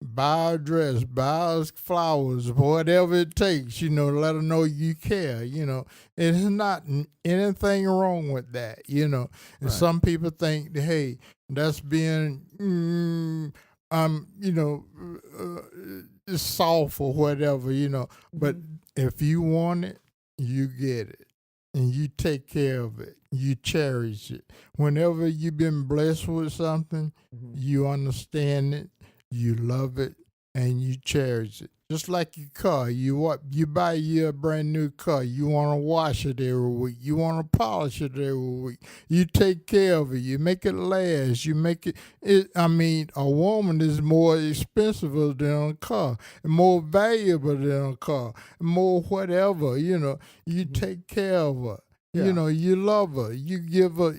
Buy her dress, buy her flowers, whatever it takes, let her know you care, There's not anything wrong with that, And Right. some people think, hey, that's being, soft or whatever, But if you want it, you get it. And you take care of it. You cherish it. Whenever you've been blessed with something, you understand it. You love it and you cherish it. Just like your car, you buy you a brand new car. You want to wash it every week. You want to polish it every week. You take care of it. You make it last. You make it. A woman is more expensive than a car, and more valuable than a car, more whatever. You take care of her. Yeah. You love her. You give her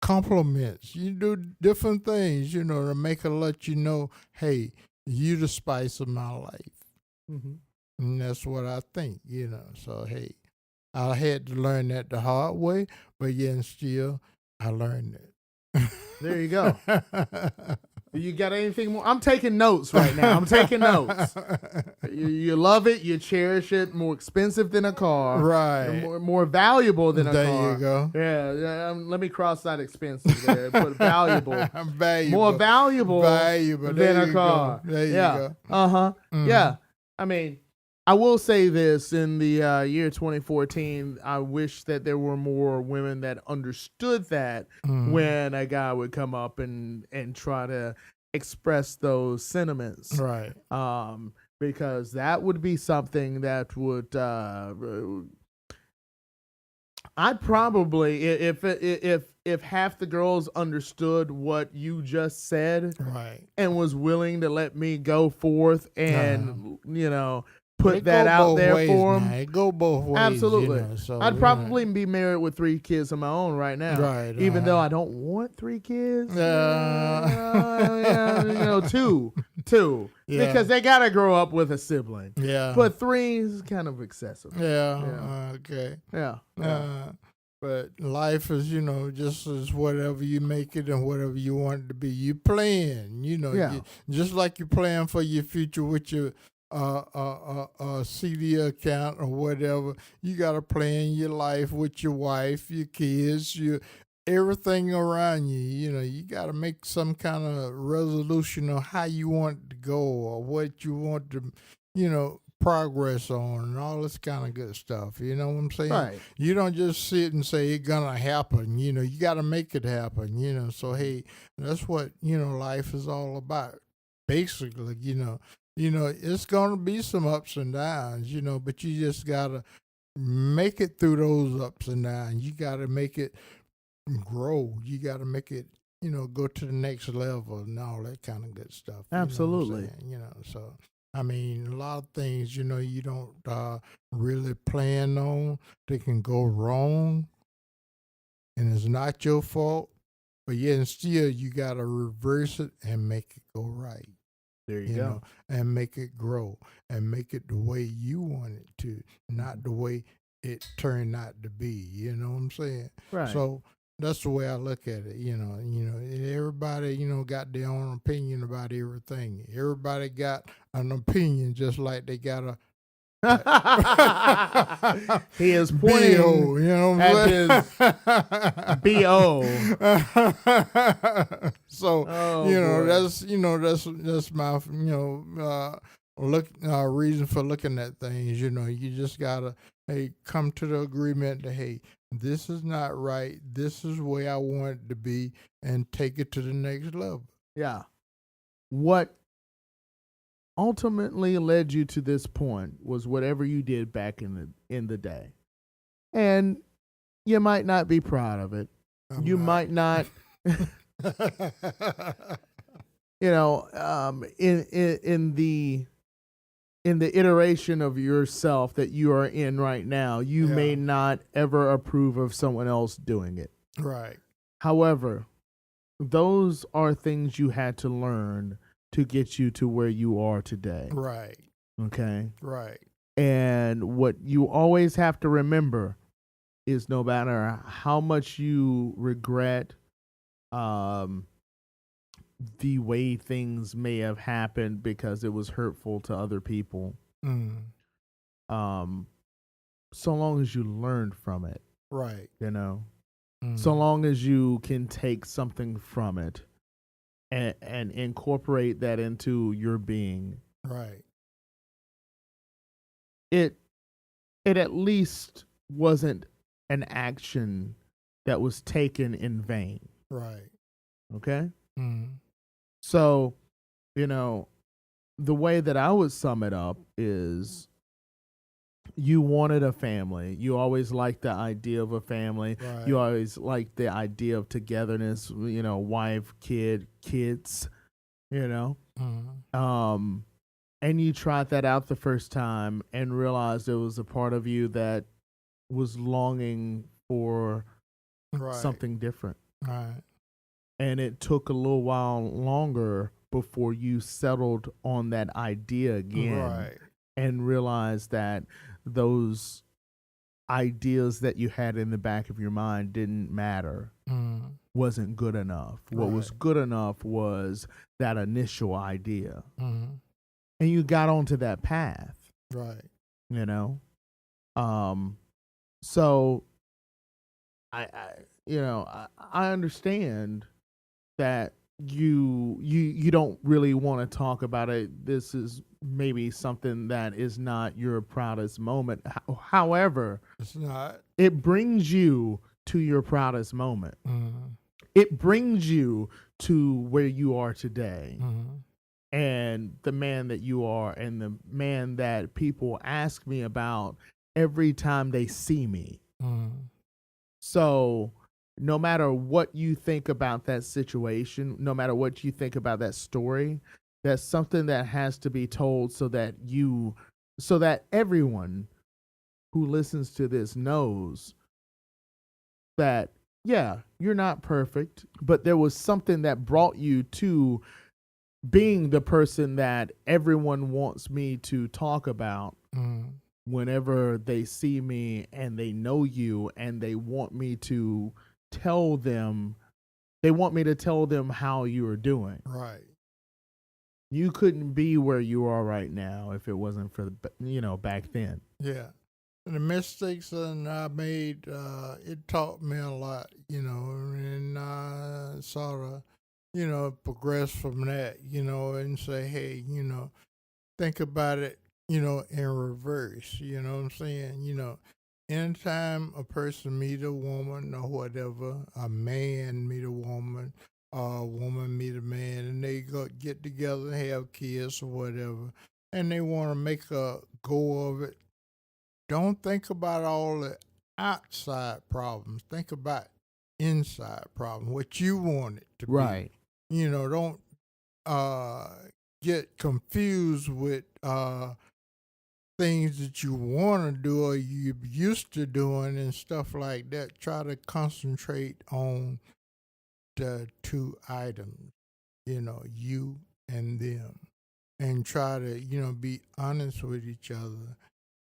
compliments. You do different things, to make her let you know, hey, you the spice of my life. And that's what I think, So, hey, I had to learn that the hard way, but yet and still, I learned it. There you go. You got anything more? I'm taking notes right now. I'm taking notes. You love it. You cherish it. More expensive than a car. Right. More valuable than a car. There you go. Yeah. Let me cross that expensive there. Put valuable. Valuable. More valuable than a car. There you go. Yeah. I mean, I will say this, in the year 2014, I wish that there were more women that understood that when a guy would come up and try to express those sentiments. Right. Because that would be something that would, I'd probably, if half the girls understood what you just said, right, and was willing to let me go forth and, put that out there for them. It go both ways. Absolutely. So, I'd probably be married with 3 kids of my own right now. Right. Even though I don't want 3 kids. 2. Yeah. Because they got to grow up with a sibling. Yeah. But 3 is kind of excessive. Yeah. Okay. Yeah. But life is, just as whatever you make it and whatever you want it to be. You plan, just like you're planning for your future with your CD account or whatever. You got to plan your life with your wife, your kids, everything around you. You got to make some kind of resolution on how you want it to go or what you want to, progress on and all this kind of good stuff. You know what I'm saying? Right. You don't just sit and say it's gonna happen. You got to make it happen. So hey, that's what life is all about. Basically, it's gonna be some ups and downs. But you just gotta make it through those ups and downs. You gotta make it grow. You gotta make it go to the next level and all that kind of good stuff. Absolutely. So. I mean, a lot of things, you don't really plan on. They can go wrong, and it's not your fault. But yet and still, you got to reverse it and make it go right. There you go. And make it grow and make it the way you want it to, not the way it turned out to be. You know what I'm saying? Right. So that's the way I look at it. Everybody, got their own opinion about everything. Everybody got an opinion, just like they got a He is B.O., pointing you know what at I'm his B.O. saying? So, Oh boy. that's my, reason for looking at things. You just gotta, hey, come to the agreement that, hey, this is not right. This is where I want it to be, and take it to the next level. Yeah. What ultimately led you to this point was whatever you did back in the day. And you might not be proud of it. I'm You not. might not, in the iteration of yourself that you are in right now, you Yeah. may not ever approve of someone else doing it. Right. However, those are things you had to learn to get you to where you are today. Right. Okay. Right. And what you always have to remember is no matter how much you regret um, the way things may have happened because it was hurtful to other people, Mm. um, so long as you learned from it, Right. so Mm. long as you can take something from it and incorporate that into your being, Right. it it at least wasn't an action that was taken in vain. Right. Okay? Mm. So, you know, the way that I would sum it up is you wanted a family. You always liked the idea of a family. You Right. always liked the idea of togetherness, wife, kids, you know. Mm. Um and you tried that out the first time and realized there was a part of you that was longing for Right. something different. Right. And it took a little while longer before you settled on that idea again Right. and realized that those ideas that you had in the back of your mind didn't matter, Mm. wasn't good enough. What Right. was good enough was that initial idea. Mm. And you got onto that path, Right. you know? Um, so I I understand that you don't really want to talk about it. This is maybe something that is not your proudest moment. However, It's not. it brings you to your proudest moment. Mm. It brings you to where you are today Mm. and the man that you are and the man that people ask me about every time they see me. Mm. So, no matter what you think about that situation, no matter what you think about that story, that's something that has to be told so that everyone who listens to this knows that, yeah, you're not perfect, but there was something that brought you to being the person that everyone wants me to talk about Mm. whenever they see me and they know you and tell them they want me to tell them how you are doing. Right. You couldn't be where you are right now if it wasn't for back then. Yeah. And the mistakes that I made, it taught me a lot, and sort of, progress from that, and say, hey, think about it, in reverse. You know what I'm saying? Anytime a person meet a woman or whatever, a man meet a woman, or a woman meet a man, and they go get together and have kids or whatever, and they want to make a go of it, don't think about all the outside problems. Think about inside problems, what you want it to be. Right. Don't uh, get confused with things that you want to do or you're used to doing and stuff like that. Try to concentrate on the two items, you and them, and try to, be honest with each other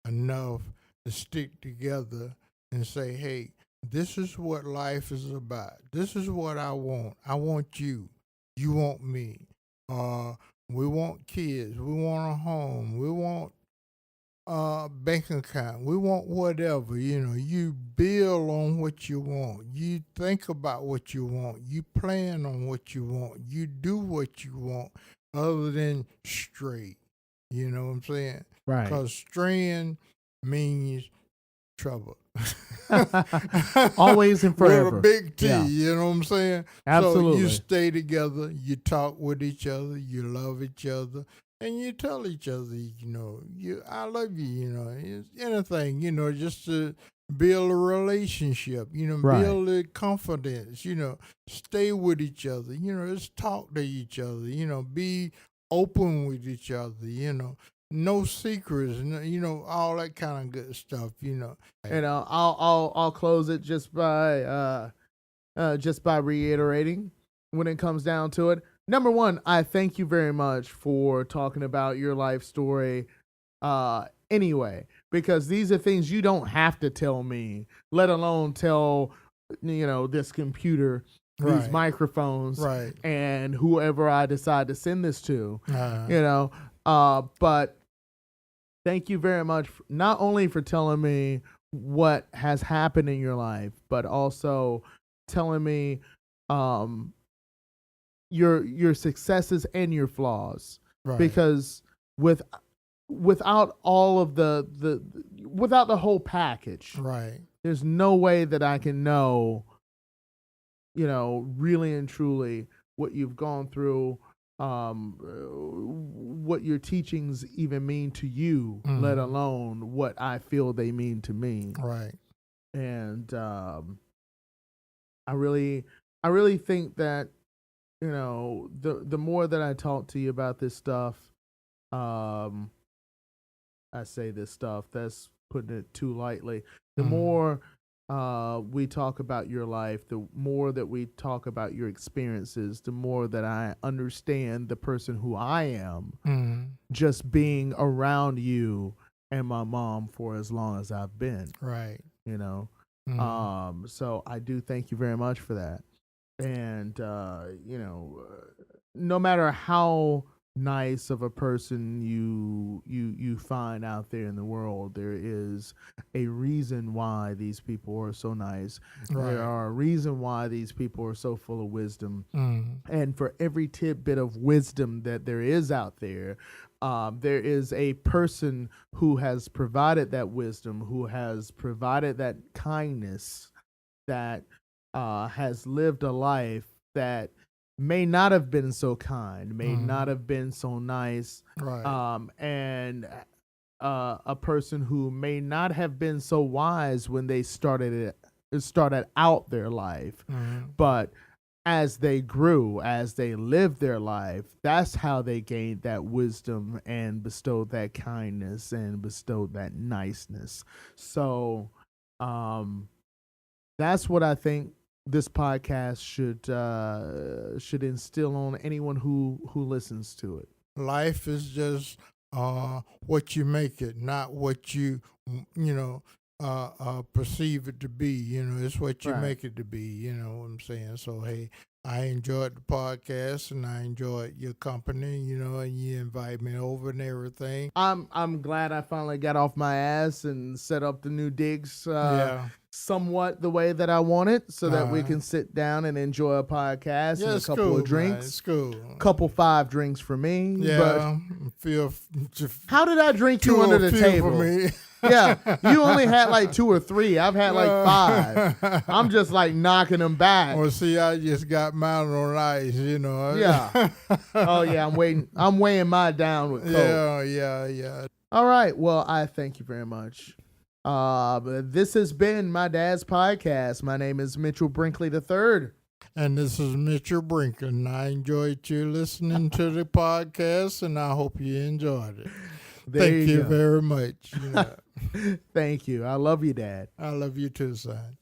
enough to stick together and say, hey, this is what life is about. This is what I want. I want you. You want me. We want kids. We want a home. We want bank account. We want whatever. You build on what you want. You think about what you want. You plan on what you want. You do what you want other than straight. You know what I'm saying? Right. Because straying means trouble. Always and forever. With a big T, Yeah. you know what I'm saying? Absolutely. So you stay together, you talk with each other, you love each other, and you tell each other, I love you, it's anything, just to build a relationship, Right. build a confidence, stay with each other, just talk to each other, be open with each other, no secrets, all that kind of good stuff, And I'll close it just by reiterating when it comes down to it. Number one, I thank you very much for talking about your life story anyway, because these are things you don't have to tell me, let alone tell this computer, these Right. microphones, Right. and whoever I decide to send this to. But thank you very much, not only for telling me what has happened in your life, but also telling me your successes and your flaws. Right. Because without all of without the whole package, Right. there's no way that I can know, really and truly what you've gone through, what your teachings even mean to you, let alone what I feel they mean to me. Right. And I really think that the more that I talk to you about this stuff, I say this stuff, that's putting it too lightly. The more we talk about your life, the more that we talk about your experiences, the more that I understand the person who I am, just being around you and my mom for as long as I've been. Right. So I do thank you very much for that. And no matter how nice of a person you find out there in the world, there is a reason why these people are so nice. Right. There are a reason why these people are so full of wisdom. And for every tidbit of wisdom that there is out there, there is a person who has provided that wisdom, who has provided that kindness, that has lived a life that may not have been so kind, may not have been so nice, Right. and a person who may not have been so wise when they started out their life, but as they grew, as they lived their life, that's how they gained that wisdom and bestowed that kindness and bestowed that niceness. So that's what I think this podcast should instill on anyone who listens to it. Life is just what you make it, not what you perceive it to be. It's what you make it to be. You know what I'm saying? So hey, I enjoyed the podcast and I enjoyed your company. And you invite me over and everything. I'm glad I finally got off my ass and set up the new digs. Somewhat the way that I want it, so that we can sit down and enjoy a podcast and a couple of drinks. Man. It's cool. Couple 5 drinks for me. Yeah, how did I drink you under the table? For me. Yeah, you only had like 2 or 3. I've had like 5. I'm just like knocking them back. Well, see, I just got mine on ice, Yeah. Oh yeah, I'm weighing mine down with Coke. Yeah. All right. Well, I thank you very much. This has been my dad's podcast. My name is Mitchell Brinkley III. And this is Mitchell Brinkley. And I enjoyed you listening to the podcast, and I hope you enjoyed it. Thank you very much. Thank you. I love you, Dad. I love you too, son.